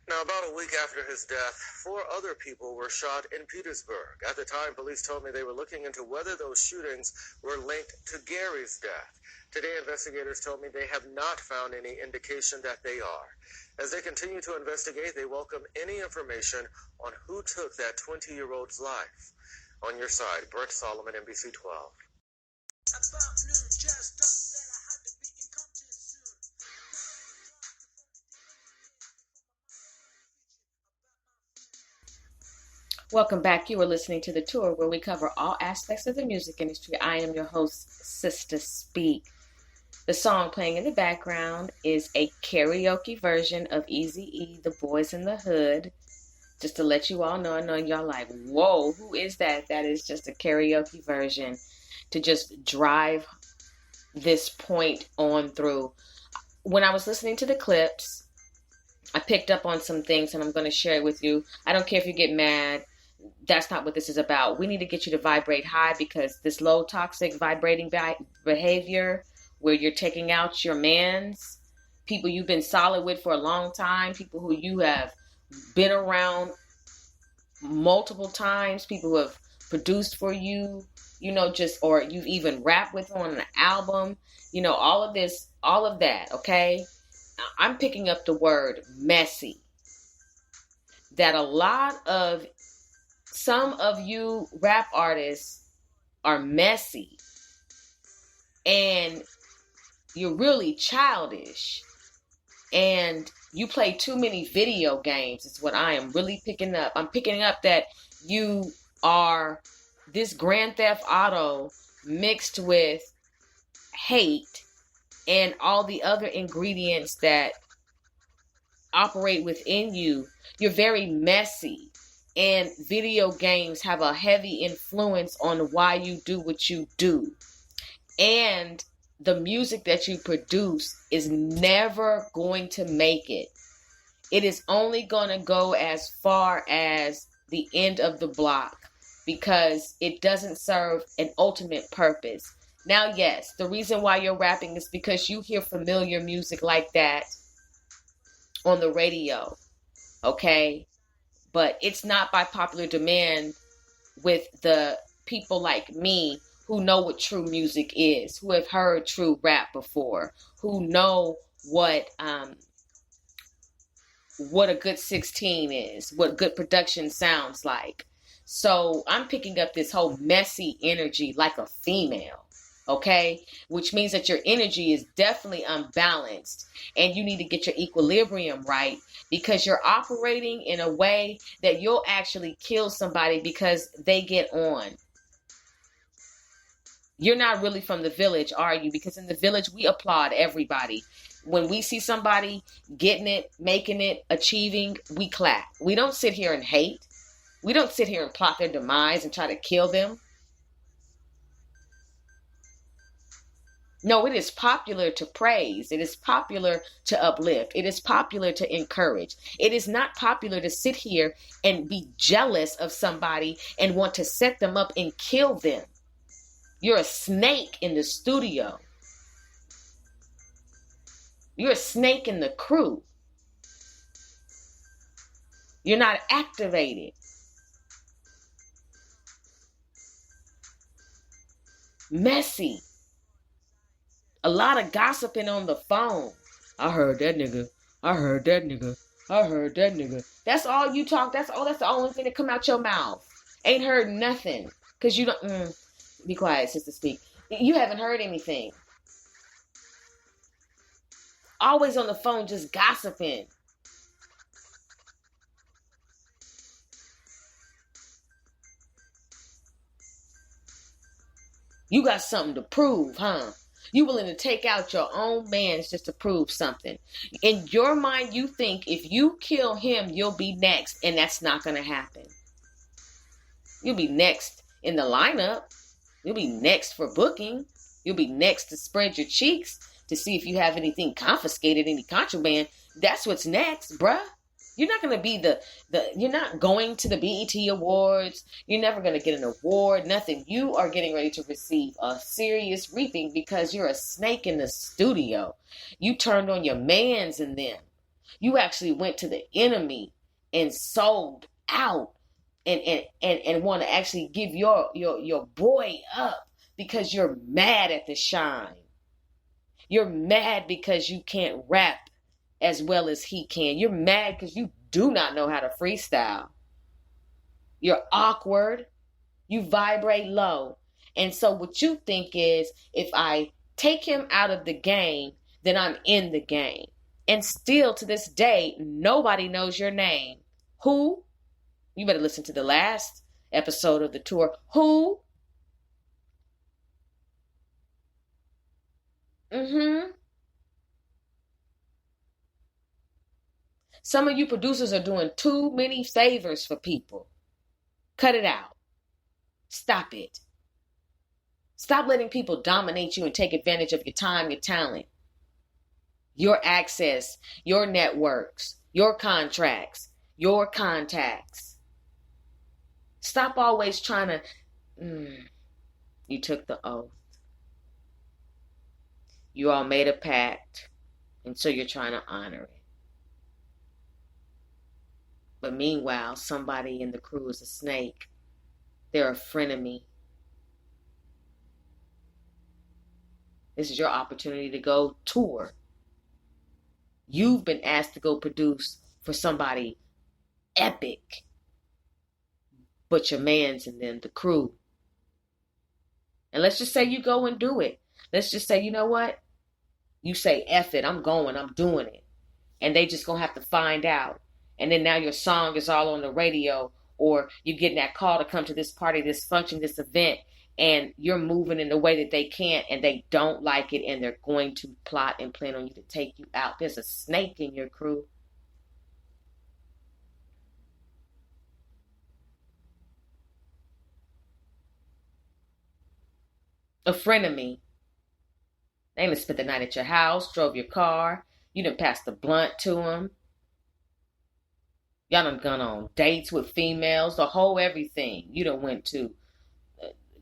Now, about a week after his death, 4 other people were shot in Petersburg. At the time, police told me they were looking into whether those shootings were linked to Gary's death. Today, investigators told me they have not found any indication that they are. As they continue to investigate, they welcome any information on who took that 20-year-old's life. On your side, Brett Solomon, NBC 12. Welcome back. You are listening to The Tour, where we cover all aspects of the music industry. I am your host, Sister Speak. The song playing in the background is a karaoke version of Eazy-E, The Boys in the Hood. Just to let you all know, I know y'all like, whoa, who is that? That is just a karaoke version to just drive this point on through. When I was listening to the clips, I picked up on some things, and I'm going to share it with you. I don't care if you get mad. That's not what this is about. We need to get you to vibrate high, because this low toxic vibrating behavior where you're taking out your mans, people you've been solid with for a long time, people who you have been around multiple times, people who have produced for you, or you've even rapped with on an album, all of this, all of that, okay? I'm picking up the word messy. That some of you rap artists are messy, and you're really childish. and you play too many video games is what I am really picking up. I'm picking up that you are this Grand Theft Auto mixed with hate and all the other ingredients that operate within you. You're very messy, and video games have a heavy influence on why you do what you do. And the music that you produce is never going to make it. It is only going to go as far as the end of the block because it doesn't serve an ultimate purpose. Now, yes, the reason why you're rapping is because you hear familiar music like that on the radio, okay? But it's not by popular demand with the people like me who know what true music is, who have heard true rap before, who know what a good 16 is, what good production sounds like. So I'm picking up this whole messy energy like a female, okay? Which means that your energy is definitely unbalanced and you need to get your equilibrium right because you're operating in a way that you'll actually kill somebody because they get on. You're not really from the village, are you? Because in the village, we applaud everybody. When we see somebody getting it, making it, achieving, we clap. We don't sit here and hate. We don't sit here and plot their demise and try to kill them. No, it is popular to praise. It is popular to uplift. It is popular to encourage. It is not popular to sit here and be jealous of somebody and want to set them up and kill them. You're a snake in the studio. You're a snake in the crew. You're not activated. Messy. A lot of gossiping on the phone. I heard that nigga. I heard that nigga. I heard that nigga. That's all you talk. That's the only thing that come out your mouth. Ain't heard nothing. Because you don't... Be quiet, Sister Speak. You haven't heard anything. Always on the phone just gossiping. You got something to prove, huh? You willing to take out your own mans just to prove something. In your mind, you think if you kill him, you'll be next. And that's not going to happen. You'll be next in the lineup. You'll be next for booking. You'll be next to spread your cheeks to see if you have anything confiscated, any contraband. That's what's next, bruh. You're not going to be you're not going to the BET Awards. You're never going to get an award, nothing. You are getting ready to receive a serious reaping because you're a snake in the studio. You turned on your mans and them. You actually went to the enemy and sold out. And want to actually give your boy up because you're mad at the shine. You're mad because you can't rap as well as he can. You're mad because you do not know how to freestyle. You're awkward. You vibrate low. And so what you think is, if I take him out of the game, then I'm in the game. And still to this day, nobody knows your name. Who? You better listen to the last episode of the tour. Who? Some of you producers are doing too many favors for people. Cut it out. Stop it. Stop letting people dominate you and take advantage of your time, your talent, your access, your networks, your contracts, your contacts. Stop always trying to... You took the oath. You all made a pact, and so you're trying to honor it. But meanwhile, somebody in the crew is a snake. They're a frenemy. This is your opportunity to go tour. You've been asked to go produce for somebody epic. But your mans and then the crew. And let's just say you go and do it. Let's just say, you know what? You say, F it, I'm going, I'm doing it. and they just gonna have to find out. And then now your song is all on the radio, or you're getting that call to come to this party, this function, this event, and you're moving in a way that they can't, and they don't like it, and they're going to plot and plan on you to take you out. There's a snake in your crew. A frenemy. They done spent the night at your house, drove your car. You done passed the blunt to them. Y'all done gone on dates with females, the whole everything. You done went to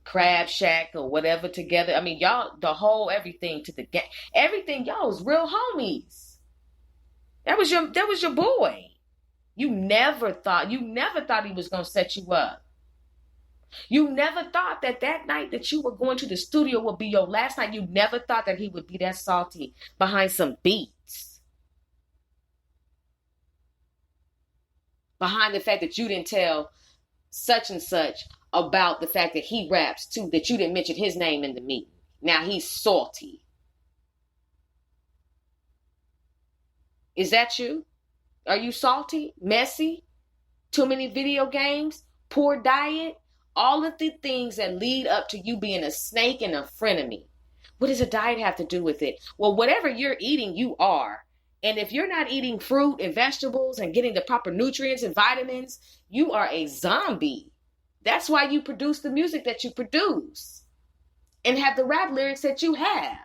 Crab Shack or whatever together. I mean, y'all, the whole everything to the game. Everything, y'all was real homies. That was your boy. You never thought he was gonna set you up. You never thought that night that you were going to the studio would be your last night. You never thought that he would be that salty behind some beats. Behind the fact that you didn't tell such and such about the fact that he raps too, that you didn't mention his name in the meeting. Now he's salty. Is that you? Are you salty? Messy? Too many video games? Poor diet? All of the things that lead up to you being a snake and a frenemy. What does a diet have to do with it? Well, whatever you're eating, you are. And if you're not eating fruit and vegetables and getting the proper nutrients and vitamins, you are a zombie. That's why you produce the music that you produce and have the rap lyrics that you have.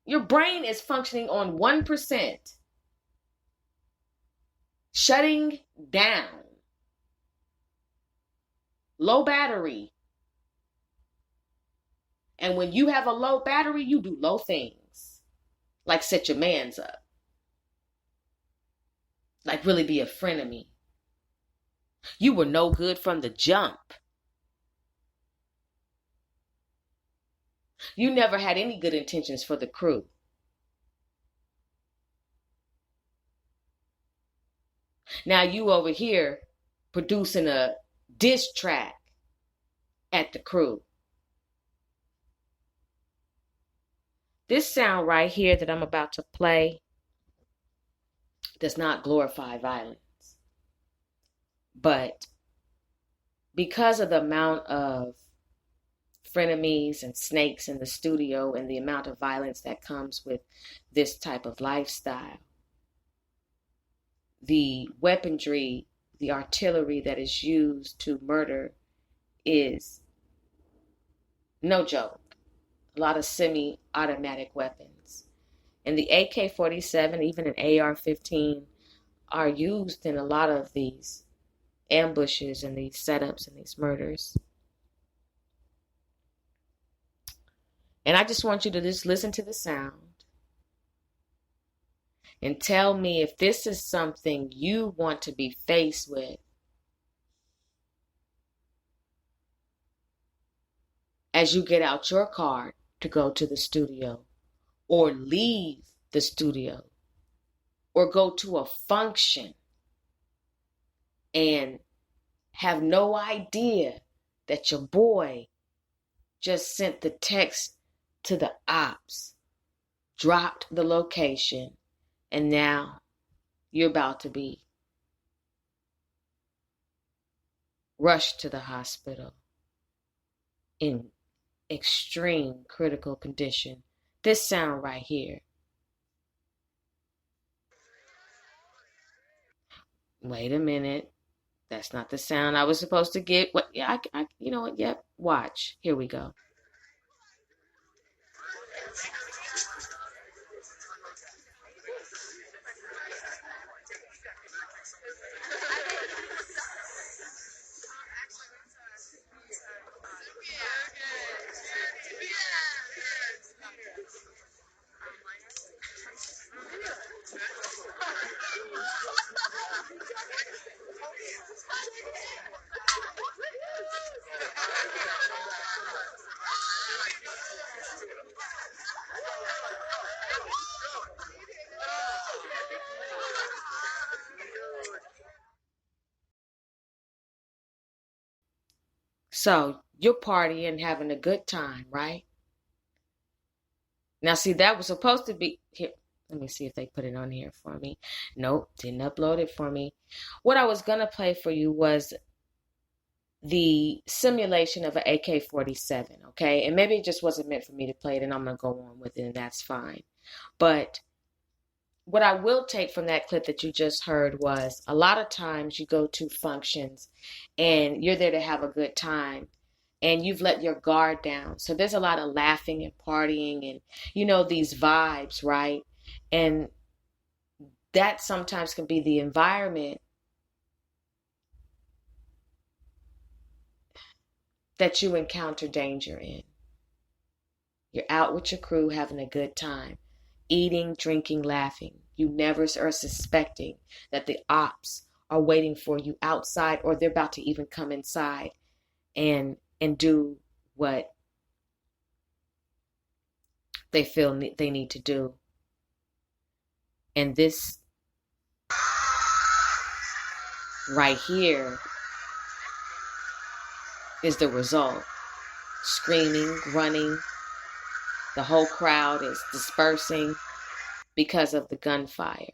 Your brain is functioning on 1%. Shutting down. Low battery. And when you have a low battery, you do low things. Like set your mans up. Like really be a frenemy. You were no good from the jump. You never had any good intentions for the crew. Now you over here producing a diss track at the crew. This sound right here that I'm about to play does not glorify violence. But because of the amount of frenemies and snakes in the studio and the amount of violence that comes with this type of lifestyle, the weaponry, the artillery that is used to murder is no joke. A lot of semi-automatic weapons. And the AK-47, even an AR-15, are used in a lot of these ambushes and these setups and these murders. And I just want you to just listen to the sound and tell me if this is something you want to be faced with as you get out your car to go to the studio or leave the studio or go to a function and have no idea that your boy just sent the text to the ops, dropped the location, and now you're about to be rushed to the hospital in extreme critical condition. This sound right here. Wait a minute. That's not the sound I was supposed to get. What? Yeah, you know what? Yep. Watch. Here we go. So you're partying, having a good time, right? Now, see, that was supposed to be here. Let me see if they put it on here for me. Nope, didn't upload it for me. What I was going to play for you was the simulation of an AK-47, okay? And maybe it just wasn't meant for me to play it, and I'm going to go on with it, and that's fine. But what I will take from that clip that you just heard was a lot of times you go to functions and you're there to have a good time and you've let your guard down. So there's a lot of laughing and partying and, these vibes, right? And that sometimes can be the environment that you encounter danger in. You're out with your crew having a good time, eating, drinking, laughing. You never are suspecting that the ops are waiting for you outside or they're about to even come inside and do what they feel they need to do. And this right here is the result. Screaming, running. The whole crowd is dispersing because of the gunfire.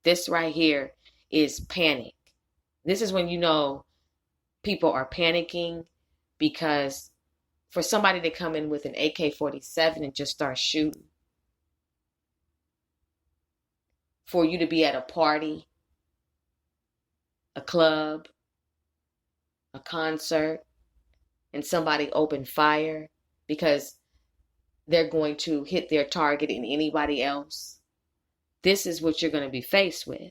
This right here is panic. This is when you know people are panicking, because for somebody to come in with an AK-47 and just start shooting, for you to be at a party, a club, a concert, and somebody open fire because they're going to hit their target and anybody else, this is what you're going to be faced with.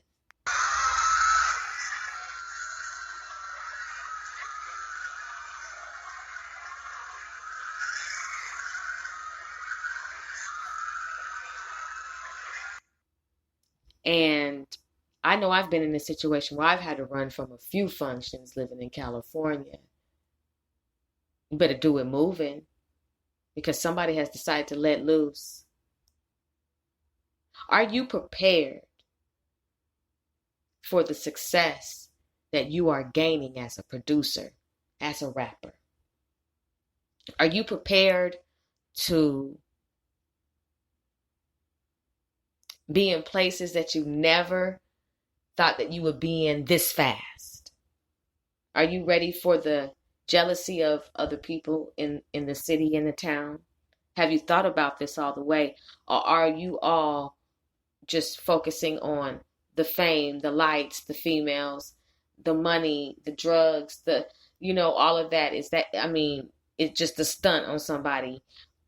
And I know I've been in a situation where I've had to run from a few functions living in California. You better do it moving, because somebody has decided to let loose. Are you prepared for the success that you are gaining as a producer, as a rapper? Are you prepared to be in places that you never thought that you would be in this fast? Are you ready for the jealousy of other people in the city, in the town? Have you thought about this all the way? Or are you all just focusing on the fame, the lights, the females, the money, the drugs, all of that? It's just a stunt on somebody,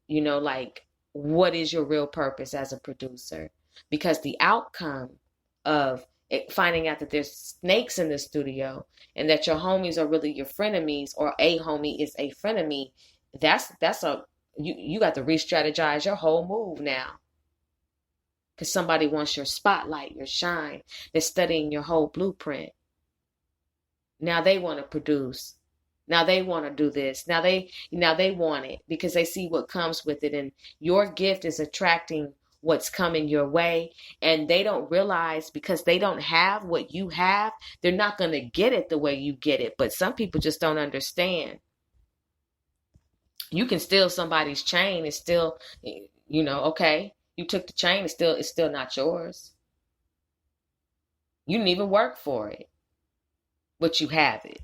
like, what is your real purpose as a producer? Because the outcome of finding out that there's snakes in the studio and that your homies are really your frenemies, or a homie is a frenemy, you got to re-strategize your whole move now. Because somebody wants your spotlight, your shine. They're studying your whole blueprint. Now they want to produce. Now they want to do this. Now they want it because they see what comes with it. And your gift is attracting what's coming your way. And they don't realize, because they don't have what you have, they're not going to get it the way you get it. But some people just don't understand. You can steal somebody's chain. It's still, okay. You took the chain. It's still not yours. You didn't even work for it, but you have it.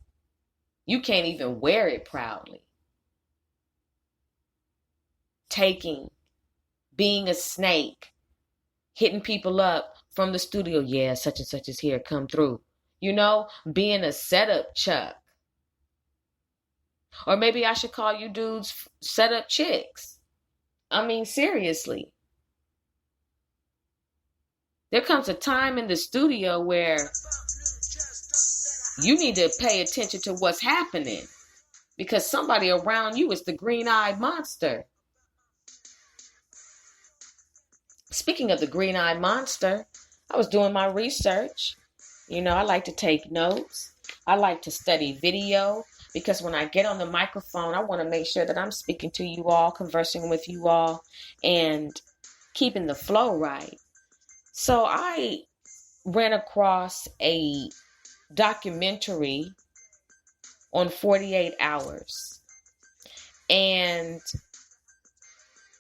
You can't even wear it proudly. Taking, being a snake, hitting people up from the studio. Yeah, such and such is here. Come through. Being a setup chuck. Or maybe I should call you dudes setup chicks. Seriously. There comes a time in the studio where you need to pay attention to what's happening, because somebody around you is the green-eyed monster. Speaking of the green-eyed monster, I was doing my research. I like to take notes. I like to study video, because when I get on the microphone, I want to make sure that I'm speaking to you all, conversing with you all, and keeping the flow right. So I ran across a documentary on 48 Hours. And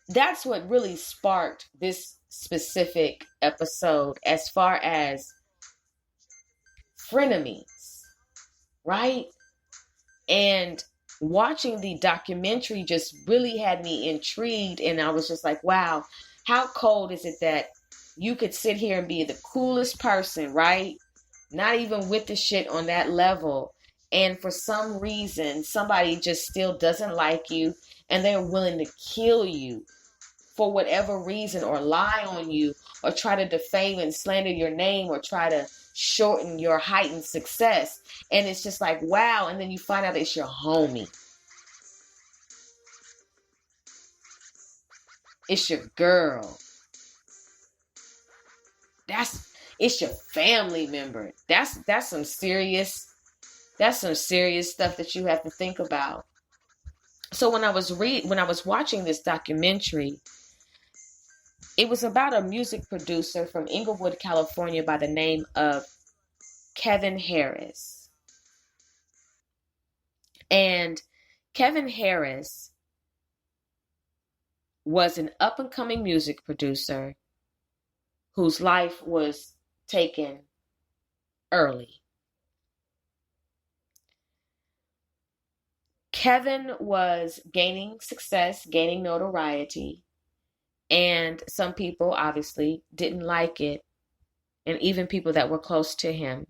that's what really sparked this specific episode as far as frenemies, right? And watching the documentary just really had me intrigued. And I was just like, wow, how cold is it that you could sit here and be the coolest person, right? Not even with the shit on that level. And for some reason, somebody just still doesn't like you and they're willing to kill you for whatever reason, or lie on you, or try to defame and slander your name, or try to shorten your heightened success. And it's just like, wow. And then you find out it's your homie. It's your girl. It's your family member. That's some serious stuff that you have to think about. So when I was watching this documentary, it was about a music producer from Inglewood, California by the name of Kevin Harris. And Kevin Harris was an up-and-coming music producer whose life was taken early. Kevin was gaining success, gaining notoriety, and some people obviously didn't like it, and even people that were close to him.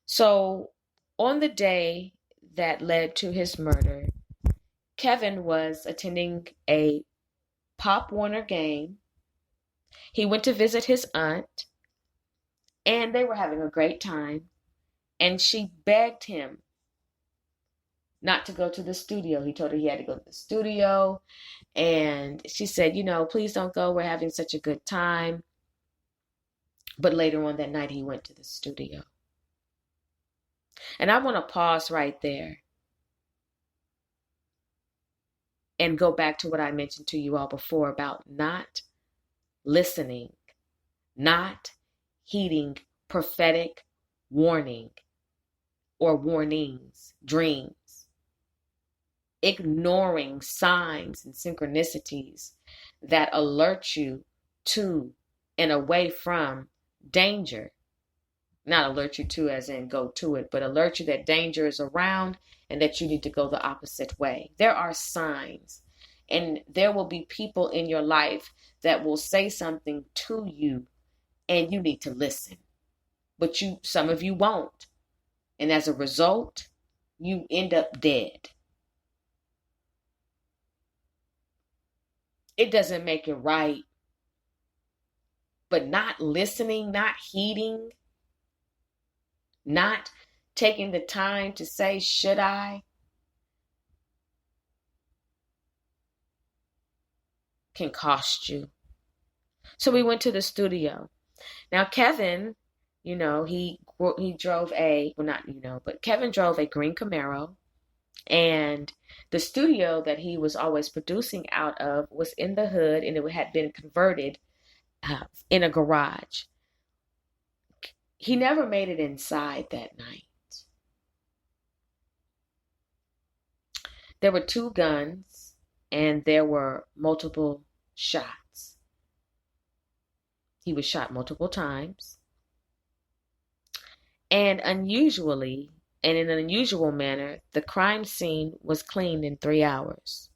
So on the day that led to his murder, Kevin was attending a Pop Warner game. He went to visit his aunt, and they were having a great time, and she begged him not to go to the studio. He told her he had to go to the studio, and she said, please don't go. We're having such a good time. But later on that night, he went to the studio. And I want to pause right there and go back to what I mentioned to you all before about not listening, not heeding prophetic warning or warnings, dreams, ignoring signs and synchronicities that alert you to and away from danger. Not alert you to as in go to it, but alert you that danger is around and that you need to go the opposite way. There are signs, and there will be people in your life that will say something to you and you need to listen. But some of you won't. And as a result, you end up dead. It doesn't make it right. But not listening, not heeding, not taking the time to say, should I? Can cost you. So we went to the studio. Now, Kevin, he drove Kevin drove a green Camaro, and the studio that he was always producing out of was in the hood, and it had been converted in a garage. He never made it inside that night. There were 2 guns and there were multiple shots. He was shot multiple times. And unusually, and in an unusual manner, the crime scene was cleaned in 3 hours.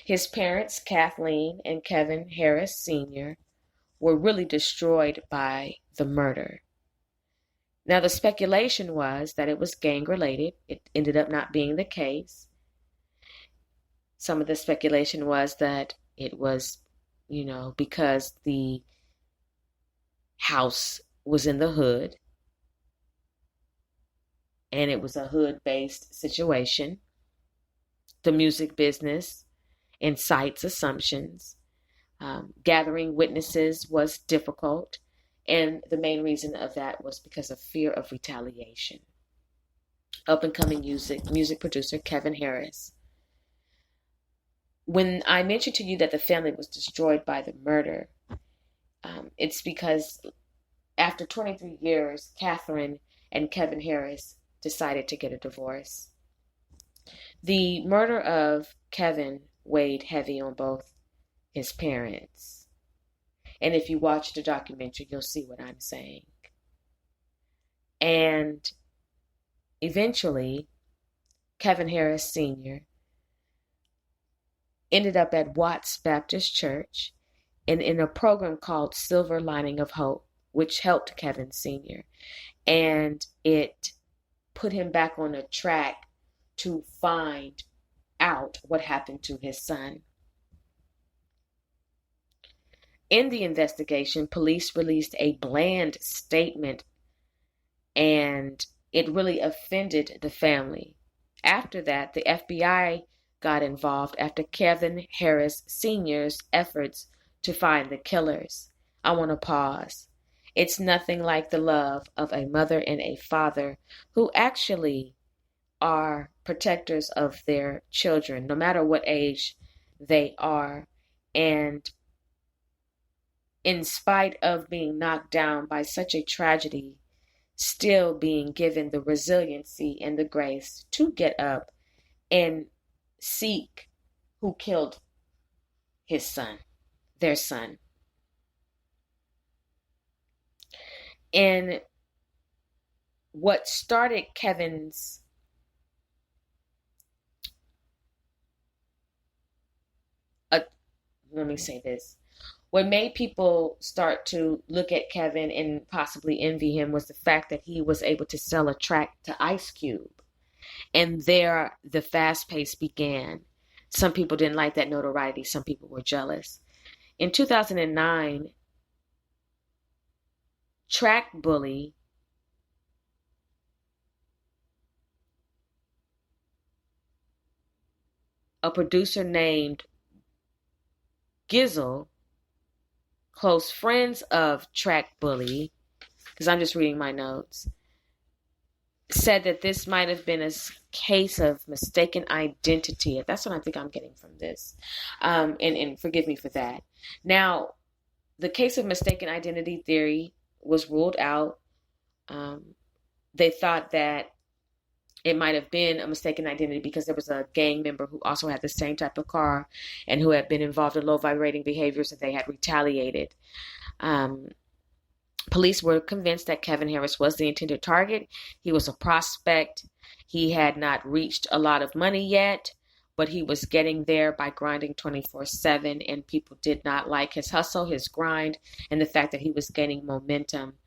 His parents, Kathleen and Kevin Harris Sr., were really destroyed by the murder. Now, the speculation was that it was gang-related. It ended up not being the case. Some of the speculation was that it was, because the house was in the hood, and it was a hood-based situation. The music business incites assumptions. Gathering witnesses was difficult, and the main reason of that was because of fear of retaliation. Up-and-coming music producer Kevin Harris. When I mentioned to you that the family was destroyed by the murder, it's because after 23 years, Catherine and Kevin Harris decided to get a divorce. The murder of Kevin weighed heavy on both his parents. And if you watch the documentary, you'll see what I'm saying. And eventually, Kevin Harris Sr. ended up at Watts Baptist Church and in a program called Silver Lining of Hope, which helped Kevin Sr. And it put him back on a track to find out what happened to his son. In the investigation, police released a bland statement, and it really offended the family. After that, the FBI got involved after Kevin Harris Sr.'s efforts to find the killers. I want to pause. It's nothing like the love of a mother and a father who actually are protectors of their children, no matter what age they are. And in spite of being knocked down by such a tragedy, still being given the resiliency and the grace to get up and seek who killed his son, their son. And what started Kevin's let me say this. What made people start to look at Kevin and possibly envy him was the fact that he was able to sell a track to Ice Cube. And there, the fast pace began. Some people didn't like that notoriety. Some people were jealous. In 2009, Track Bully a producer named Gizzle, close friends of Track Bully, because I'm just reading my notes, said that this might have been a case of mistaken identity. That's what I think I'm getting from this. And forgive me for that. Now, the case of mistaken identity theory was ruled out. They thought that it might have been a mistaken identity because there was a gang member who also had the same type of car and who had been involved in low vibrating behaviors, and they had retaliated. Police were convinced that Kevin Harris was the intended target. He was a prospect. He had not reached a lot of money yet, but he was getting there by grinding 24/7, and people did not like his hustle, his grind, and the fact that he was gaining momentum.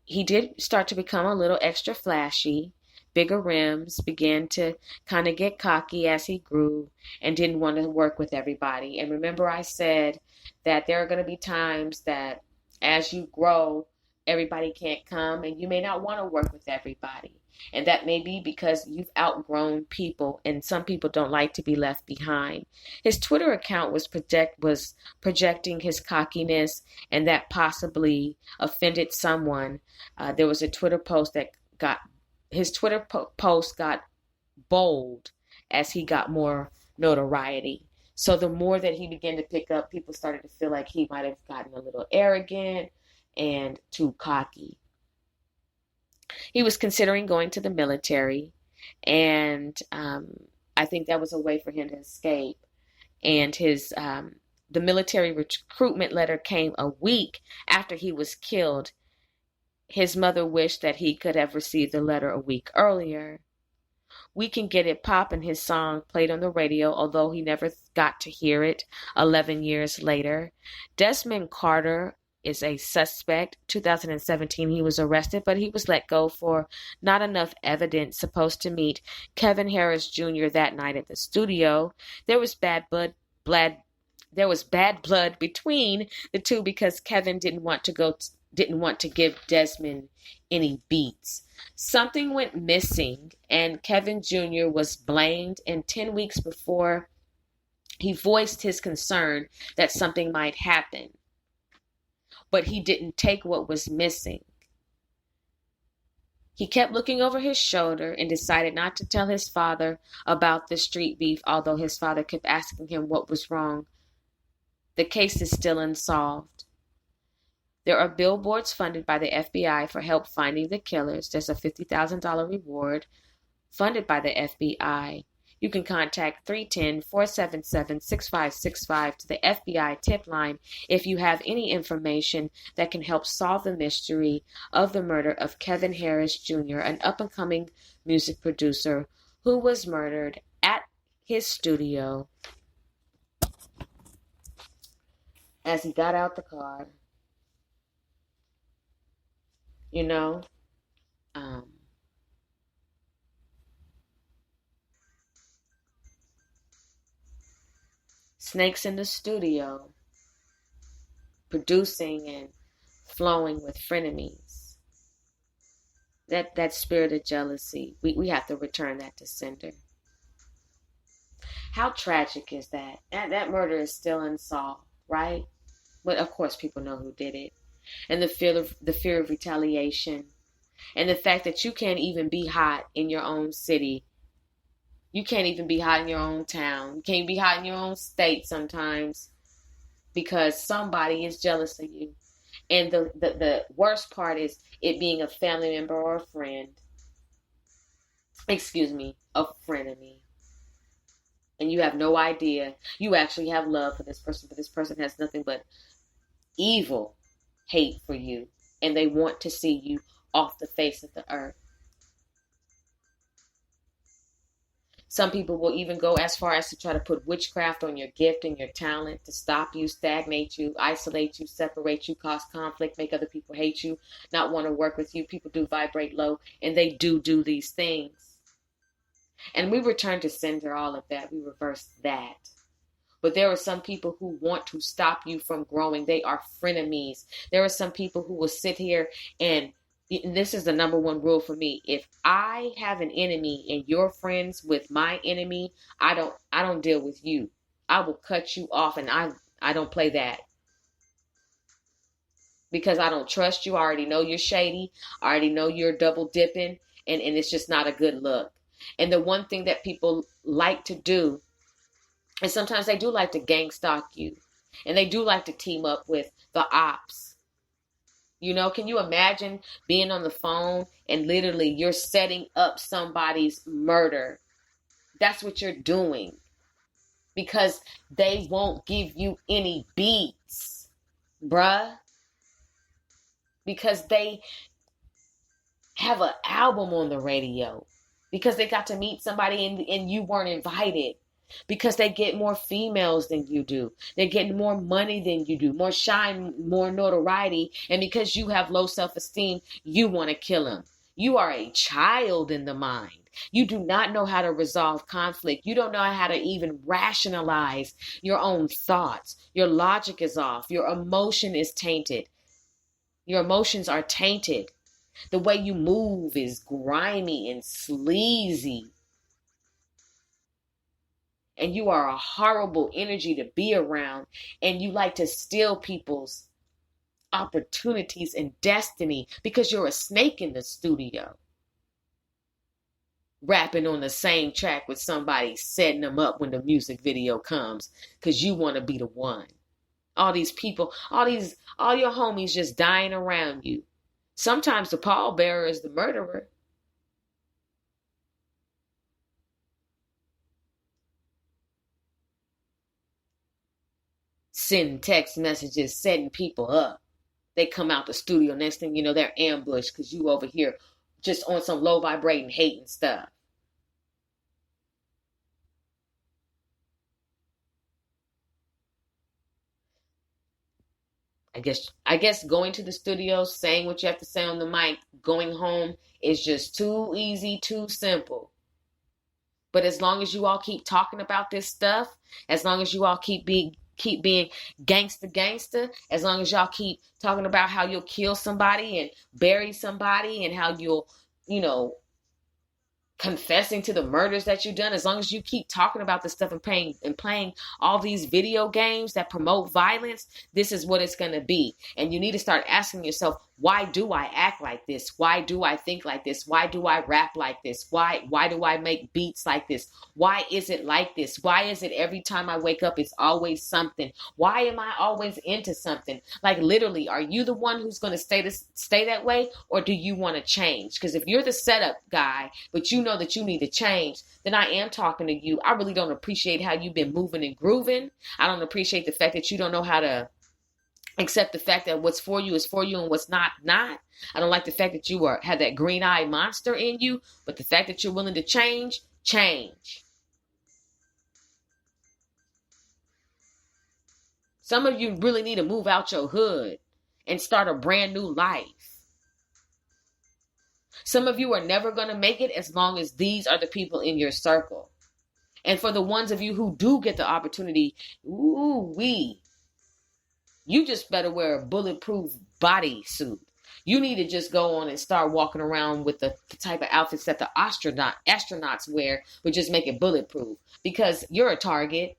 He did start to become a little extra flashy. Bigger rims, began to kind of get cocky as he grew and didn't want to work with everybody. And remember, I said that there are going to be times that as you grow, everybody can't come and you may not want to work with everybody. And that may be because you've outgrown people and some people don't like to be left behind. His Twitter account was projecting his cockiness, and that possibly offended someone. There was a Twitter post that his Twitter post got bold as he got more notoriety. So the more that he began to pick up, people started to feel like he might have gotten a little arrogant and too cocky. He was considering going to the military, and I think that was a way for him to escape. And the military recruitment letter came a week after he was killed. His mother wished that he could have received the letter a week earlier. We Can Get It Poppin', his song, played on the radio, although he never got to hear it 11 years later. Desmond Carter is a suspect. 2017, he was arrested, but he was let go for not enough evidence supposed to meet Kevin Harris Jr. that night at the studio. There was bad blood between the two because Kevin didn't want to give Desmond any beats. Something went missing, and Kevin Jr. was blamed, and 10 weeks before, he voiced his concern that something might happen. But he didn't take what was missing. He kept looking over his shoulder and decided not to tell his father about the street beef, although his father kept asking him what was wrong. The case is still unsolved. There are billboards funded by the FBI for help finding the killers. There's a $50,000 reward funded by the FBI. you can contact 310-477-6565 to the FBI tip line if you have any information that can help solve the mystery of the murder of Kevin Harris Jr., an up-and-coming music producer who was murdered at his studio as he got out the car. You know, snakes in the studio, producing and flowing with frenemies. That spirit of jealousy, we have to return that to sender. How tragic is that? That murder is still unsolved, right? But of course people know who did it. And the fear of retaliation. And the fact that you can't even be hot in your own city. You can't even be hot in your own town. You can't be hot in your own state sometimes because somebody is jealous of you. And the worst part is it being a family member or a friend. Excuse me, a frenemy. And you have no idea. You actually have love for this person, but this person has nothing but evil hate for you. And they want to see you off the face of the earth. Some people will even go as far as to try to put witchcraft on your gift and your talent to stop you, stagnate you, isolate you, separate you, cause conflict, make other people hate you, not want to work with you. People do vibrate low, and they do these things. And we return to sender all of that. We reverse that. But there are some people who want to stop you from growing. They are frenemies. There are some people who will sit here and this is the number one rule for me. If I have an enemy and you're friends with my enemy, I don't deal with you. I will cut you off, and I don't play that. Because I don't trust you. I already know you're shady. I already know you're double dipping, and it's just not a good look. And the one thing that people like to do, and sometimes they do like to gang stalk you, and they do like to team up with the ops. You know, can you imagine being on the phone and literally you're setting up somebody's murder? That's what you're doing. Because they won't give you any beats, bruh. Because they have an album on the radio. Because they got to meet somebody and you weren't invited. Because they get more females than you do. They're getting more money than you do. More shine, more notoriety. And because you have low self-esteem, you want to kill them. You are a child in the mind. You do not know how to resolve conflict. You don't know how to even rationalize your own thoughts. Your logic is off. Your emotion is tainted. Your emotions are tainted. The way you move is grimy and sleazy. And you are a horrible energy to be around. And you like to steal people's opportunities and destiny because you're a snake in the studio. Rapping on the same track with somebody, setting them up when the music video comes because you want to be the one. All these people, all your homies just dying around you. Sometimes the pallbearer is the murderer. Sending text messages, setting people up. They come out the studio. Next thing you know, they're ambushed because you over here just on some low vibrating hating stuff. I guess going to the studio, saying what you have to say on the mic, going home is just too easy, too simple. But as long as you all keep talking about this stuff, as long as you all keep being gangster, as long as y'all keep talking about how you'll kill somebody and bury somebody and how you'll, confessing to the murders that you've done, as long as you keep talking about this stuff and playing all these video games that promote violence, this is what it's going to be. And you need to start asking yourself, Why do I act like this? Why do I think like this? Why do I rap like this? Why do I make beats like this? Why is it like this? Why is it every time I wake up, it's always something? Why am I always into something? Like literally, are you the one who's going to stay that way? Or do you want to change? Because if you're the setup guy, but you know that you need to change, then I am talking to you. I really don't appreciate how you've been moving and grooving. I don't appreciate the fact that you don't know how to accept the fact that what's for you is for you and what's not. I don't like the fact that you have that green-eyed monster in you, but the fact that you're willing to change. Some of you really need to move out your hood and start a brand new life. Some of you are never going to make it as long as these are the people in your circle. And for the ones of you who do get the opportunity, you just better wear a bulletproof bodysuit. You need to just go on and start walking around with the type of outfits that the astronauts wear, but just make it bulletproof. Because you're a target.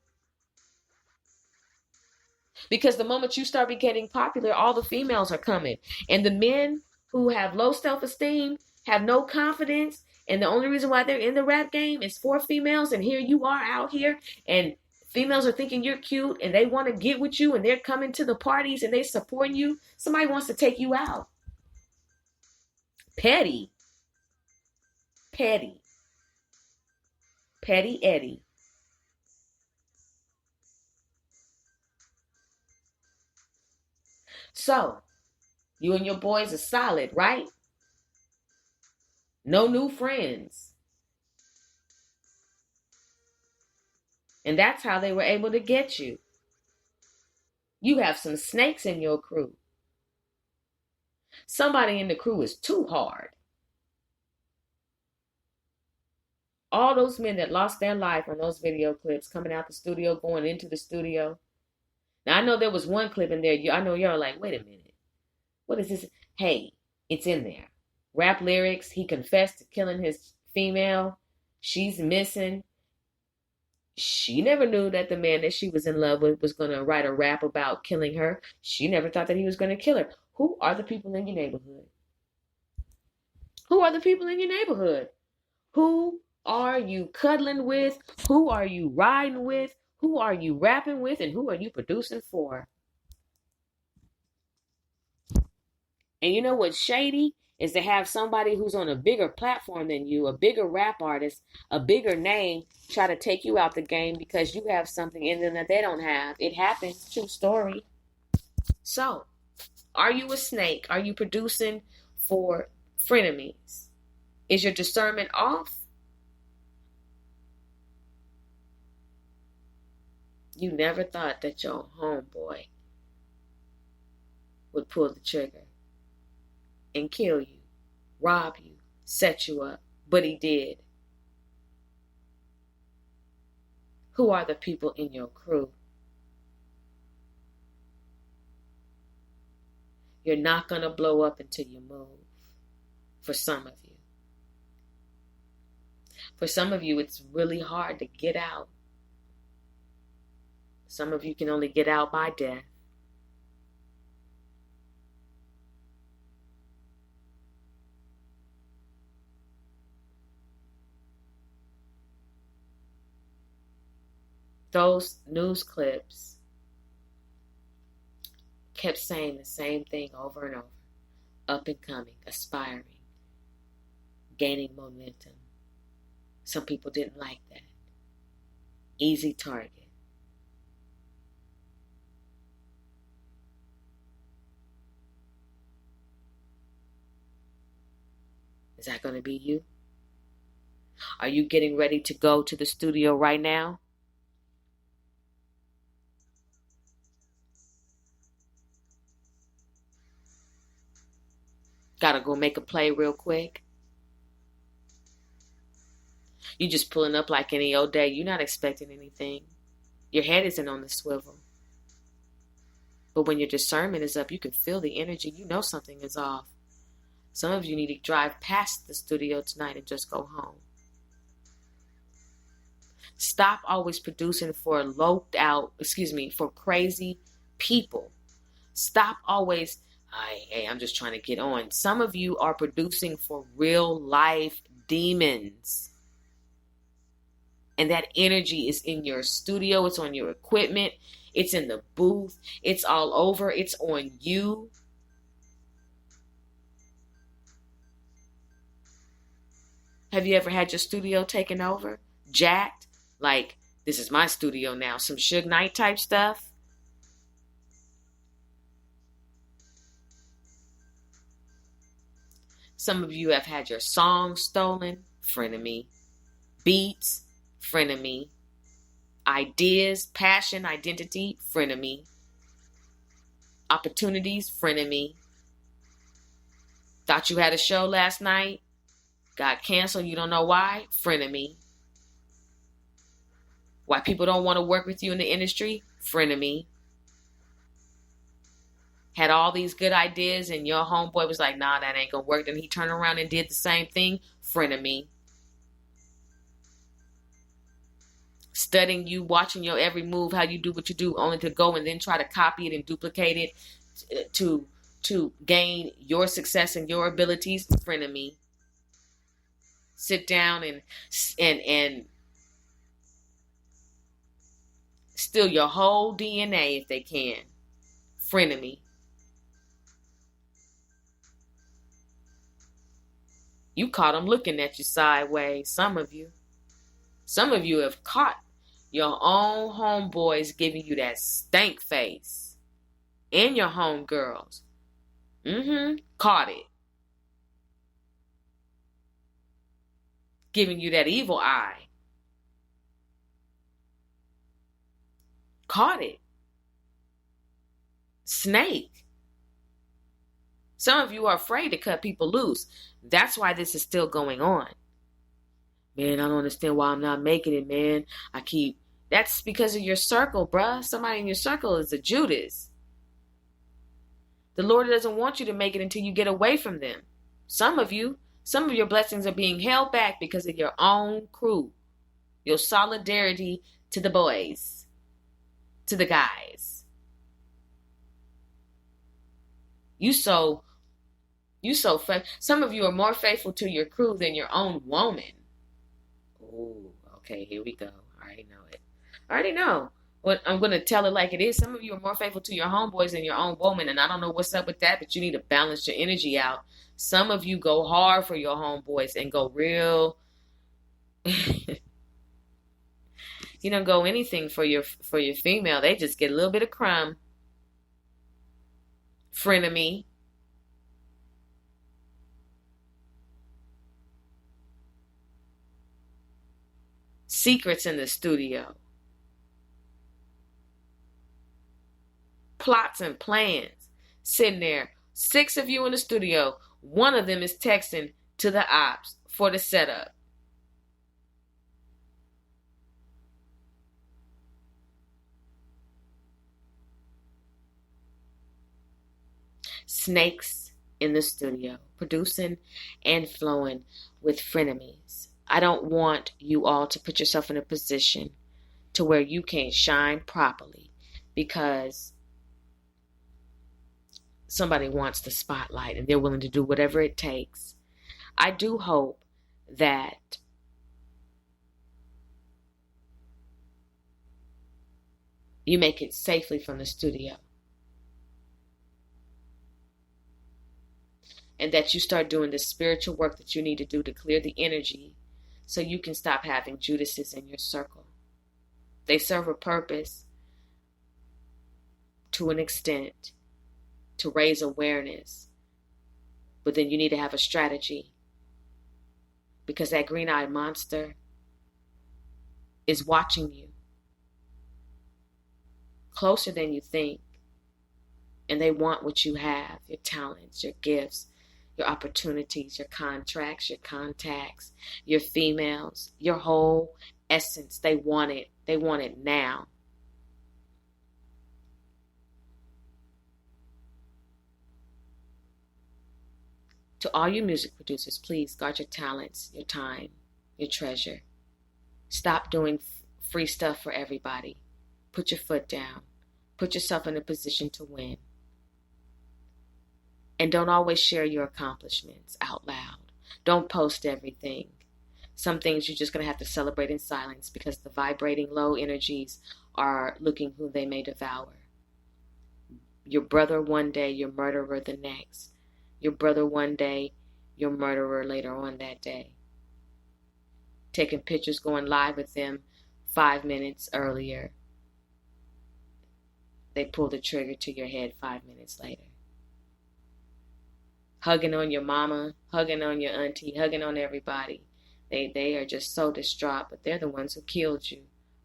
Because the moment you start getting popular, all the females are coming. And the men who have low self-esteem, have no confidence, and the only reason why they're in the rap game is for females, and here you are out here, and females are thinking you're cute and they want to get with you and they're coming to the parties and they supporting you. Somebody wants to take you out. Petty Eddie. So, you and your boys are solid, right? No new friends. And that's how they were able to get you. You have some snakes in your crew. Somebody in the crew is too hard. All those men that lost their life on those video clips, coming out the studio, going into the studio. Now, I know there was one clip in there. I know y'all are like, wait a minute. What is this? Hey, it's in there. Rap lyrics. He confessed to killing his female. She's missing. She never knew that the man that she was in love with was going to write a rap about killing her. She never thought that he was going to kill her. Who are the people in your neighborhood? Who are the people in your neighborhood? Who are you cuddling with? Who are you riding with? Who are you rapping with? And who are you producing for? And you know what's shady? Is to have somebody who's on a bigger platform than you, a bigger rap artist, a bigger name, try to take you out the game because you have something in them that they don't have. It happens. True story. So, are you a snake? Are you producing for frenemies? Is your discernment off? You never thought that your homeboy would pull the trigger and kill you, rob you, set you up, but he did. Who are the people in your crew? You're not going to blow up until you move. For some of you. For some of you, it's really hard to get out. Some of you can only get out by death. Those news clips kept saying the same thing over and over. Up and coming, aspiring, gaining momentum. Some people didn't like that. Easy target. Is that going to be you? Are you getting ready to go to the studio right now? Gotta go make a play real quick. You just pulling up like any old day. You're not expecting anything. Your head isn't on the swivel. But when your discernment is up, you can feel the energy. You know something is off. Some of you need to drive past the studio tonight and just go home. Stop always producing for crazy people. Stop always Hey, I'm just trying to get on. Some of you are producing for real life demons. And that energy is in your studio. It's on your equipment. It's in the booth. It's all over. It's on you. Have you ever had your studio taken over? Jacked? Like, this is my studio now. Some Suge Knight type stuff? Some of you have had your songs stolen. Frenemy. Beats. Frenemy. Ideas, passion, identity. Frenemy. Opportunities. Frenemy. Thought you had a show last night. Got canceled. You don't know why. Frenemy. Why people don't want to work with you in the industry. Frenemy. Had all these good ideas and your homeboy was like, nah, that ain't gonna work. Then he turned around and did the same thing. Frenemy. Studying you, watching your every move, how you do what you do, only to go and then try to copy it and duplicate it to gain your success and your abilities. Frenemy. Sit down and steal your whole DNA if they can. Frenemy. You caught them looking at you sideways. Some of you have caught your own homeboys giving you that stank face. And your homegirls. Caught it. Giving you that evil eye. Caught it. Snake. Some of you are afraid to cut people loose. That's why this is still going on. Man, I don't understand why I'm not making it, man. That's because of your circle, bruh. Somebody in your circle is a Judas. The Lord doesn't want you to make it until you get away from them. Some of your blessings are being held back because of your own crew. Your solidarity to the boys. To the guys. Some of you are more faithful to your crew than your own woman. Oh, okay, here we go. I already know it. I already know. But I'm going to tell it like it is. Some of you are more faithful to your homeboys than your own woman, and I don't know what's up with that, but you need to balance your energy out. Some of you go hard for your homeboys and go real. You don't go anything for your female. They just get a little bit of crumb. Frenemy. Secrets in the studio. Plots and plans. Sitting there. 6 of you in the studio. One of them is texting to the ops for the setup. Snakes in the studio. Producing and flowing with frenemies. I don't want you all to put yourself in a position to where you can't shine properly because somebody wants the spotlight and they're willing to do whatever it takes. I do hope that you make it safely from the studio. And that you start doing the spiritual work that you need to do to clear the energy so you can stop having Judases in your circle. They serve a purpose to an extent to raise awareness. But then you need to have a strategy because that green-eyed monster is watching you closer than you think. And they want what you have, your talents, your gifts, your opportunities, your contracts, your contacts, your females, your whole essence. They want it. They want it now. To all you music producers, please guard your talents, your time, your treasure. Stop doing free stuff for everybody. Put your foot down. Put yourself in a position to win. And don't always share your accomplishments out loud. Don't post everything. Some things you're just going to have to celebrate in silence because the vibrating low energies are looking who they may devour. Your brother one day, your murderer the next. Your brother one day, your murderer later on that day. Taking pictures, going live with them 5 minutes earlier. They pull the trigger to your head 5 minutes later. Hugging on your mama, hugging on your auntie, hugging on everybody. They are just so distraught, but they're the ones who killed you,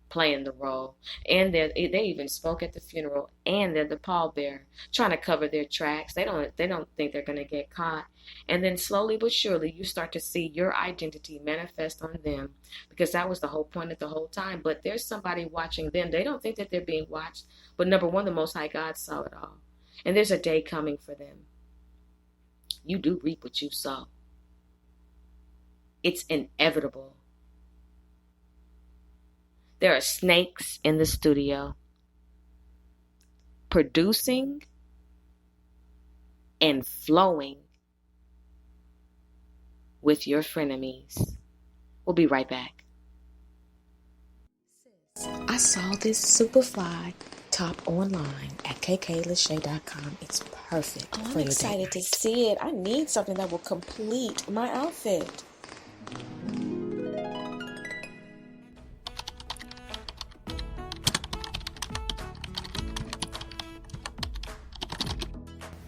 playing the role. And they even spoke at the funeral, and they're the pallbearer, trying to cover their tracks. They don't think they're going to get caught. And then slowly but surely, you start to see your identity manifest on them, because that was the whole point of the whole time. But there's somebody watching them. They don't think that they're being watched, but number one, the Most High God saw it all. And there's a day coming for them. You do reap what you sow. It's inevitable. There are snakes in the studio producing and flowing with your frenemies. We'll be right back. I saw this Superfly top online at kklachey.com. It's perfect for your excited to see it. I need something that will complete my outfit.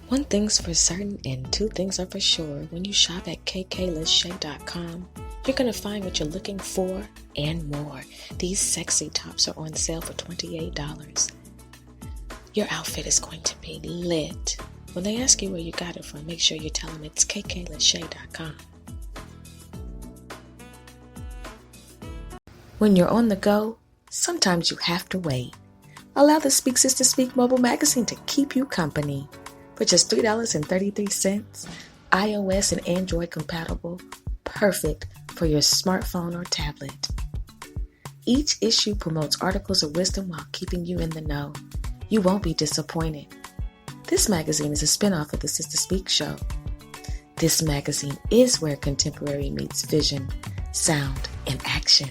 One thing's for certain and two things are for sure. When you shop at kklachey.com, you're going to find what you're looking for and more. These sexy tops are on sale for $28. Your outfit is going to be lit. When they ask you where you got it from, make sure you tell them it's kklachey.com. When you're on the go, sometimes you have to wait. Allow the Speak Sister Speak mobile magazine to keep you company. For just $3.33, iOS and Android compatible, perfect for your smartphone or tablet. Each issue promotes articles of wisdom while keeping you in the know. You won't be disappointed. This magazine is a spinoff of the Sister Speak Show. This magazine is where contemporary meets vision, sound, and action.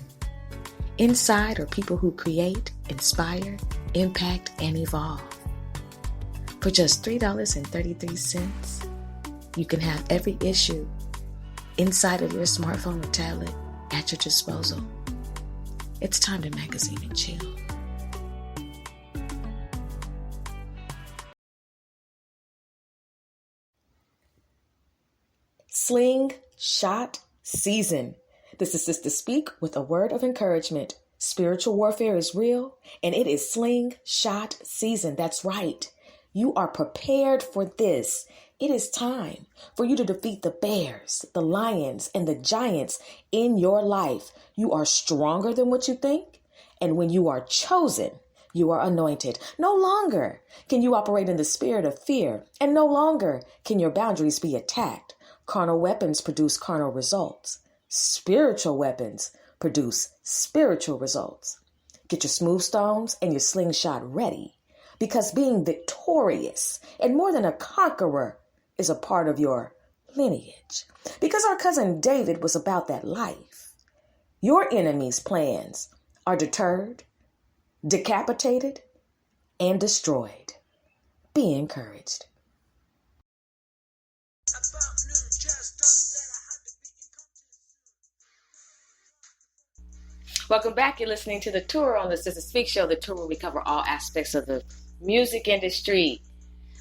Inside are people who create, inspire, impact, and evolve. For just $3.33, you can have every issue inside of your smartphone or tablet at your disposal. It's time to magazine and chill. Slingshot season. This is Sister Speak with a word of encouragement. Spiritual warfare is real, and it is slingshot season. That's right. You are prepared for this. It is time for you to defeat the bears, the lions, and the giants in your life. You are stronger than what you think. And when you are chosen, you are anointed. No longer can you operate in the spirit of fear, and no longer can your boundaries be attacked. Carnal weapons produce carnal results. Spiritual weapons produce spiritual results. Get your smooth stones and your slingshot ready. Because being victorious and more than a conqueror is a part of your lineage. Because our cousin David was about that life. Your enemy's plans are deterred, decapitated, and destroyed. Be encouraged. Welcome back. You're listening to The Tour on the Sister Speak Show, the tour where we cover all aspects of the music industry.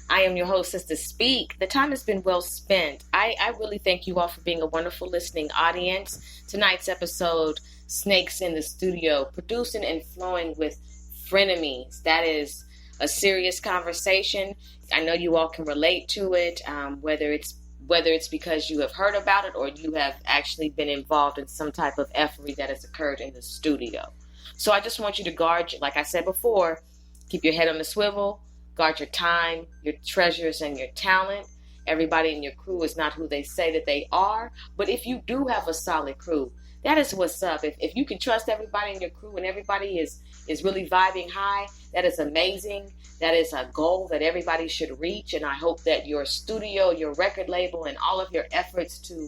I am your host, Sister Speak. The time has been well spent. I really thank you all for being a wonderful listening audience. Tonight's episode, Snakes in the Studio, producing and flowing with Frenemies. That is a serious conversation. I know you all can relate to it, whether it's because you have heard about it or you have actually been involved in some type of effery that has occurred in the studio. So I just want you to guard, like I said before, keep your head on the swivel, guard your time, your treasures, and your talent. Everybody in your crew is not who they say that they are, but if you do have a solid crew That is what's up. If you can trust everybody in your crew and everybody is really vibing high, that is amazing. That is a goal that everybody should reach. And I hope that your studio, your record label, and all of your efforts to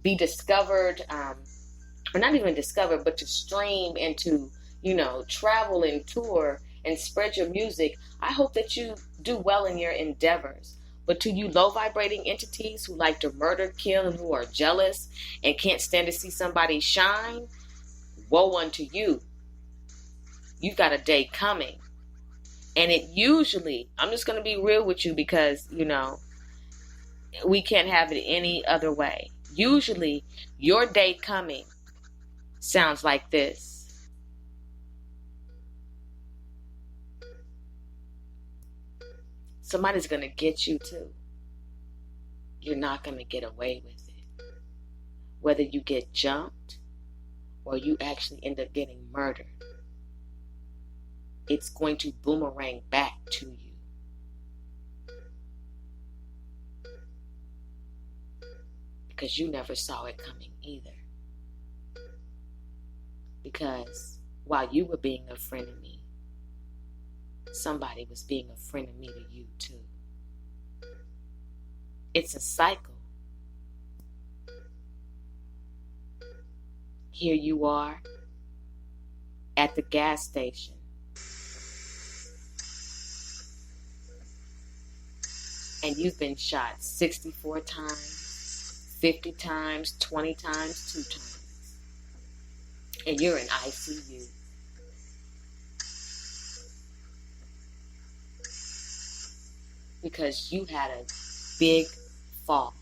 be discovered, or not even discovered, but to stream and to, travel and tour and spread your music, I hope that you do well in your endeavors. But to you low vibrating entities who like to murder, kill, and who are jealous and can't stand to see somebody shine, woe unto you. You've got a day coming. And it usually, I'm just going to be real with you because, we can't have it any other way. Usually, your day coming sounds like this. Somebody's going to get you too. You're not going to get away with it. Whether you get jumped or you actually end up getting murdered, it's going to boomerang back to you. Because you never saw it coming either. Because while you were being a friend of me, somebody was being a friend of me to you too. It's a cycle. Here you are at the gas station. And you've been shot 64 times, 50 times, 20 times, 2 times. And you're in ICU. Because you had a big fall.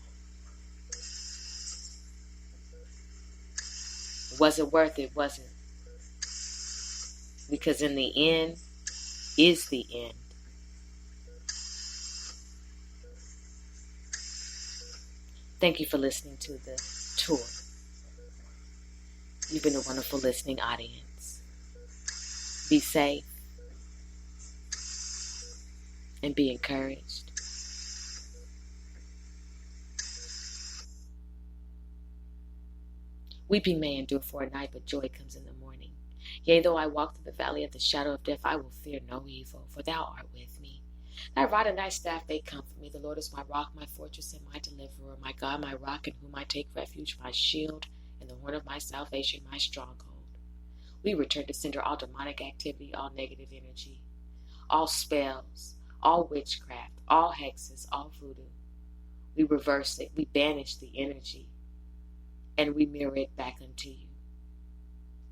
Was it worth it? Wasn't. Because in the end is the end. Thank you for listening to the tour. You've been a wonderful listening audience. Be safe and be encouraged. Weeping may endure for a night, but joy comes in the morning. Yea, though I walk through the valley of the shadow of death, I will fear no evil, for thou art with me. Thy rod and thy staff, they comfort me. The Lord is my rock, my fortress, and my deliverer, my God, my rock, in whom I take refuge, my shield, and the horn of my salvation, my stronghold. We return to center all demonic activity, all negative energy, all spells, all witchcraft, all hexes, all voodoo. We reverse it, we banish the energy, and we mirror it back unto you.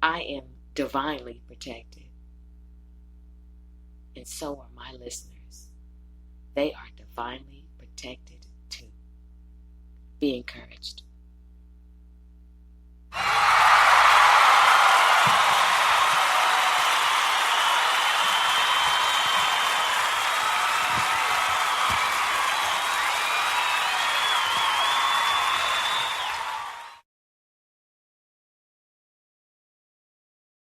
I am divinely protected, and so are my listeners. They are divinely protected too. Be encouraged.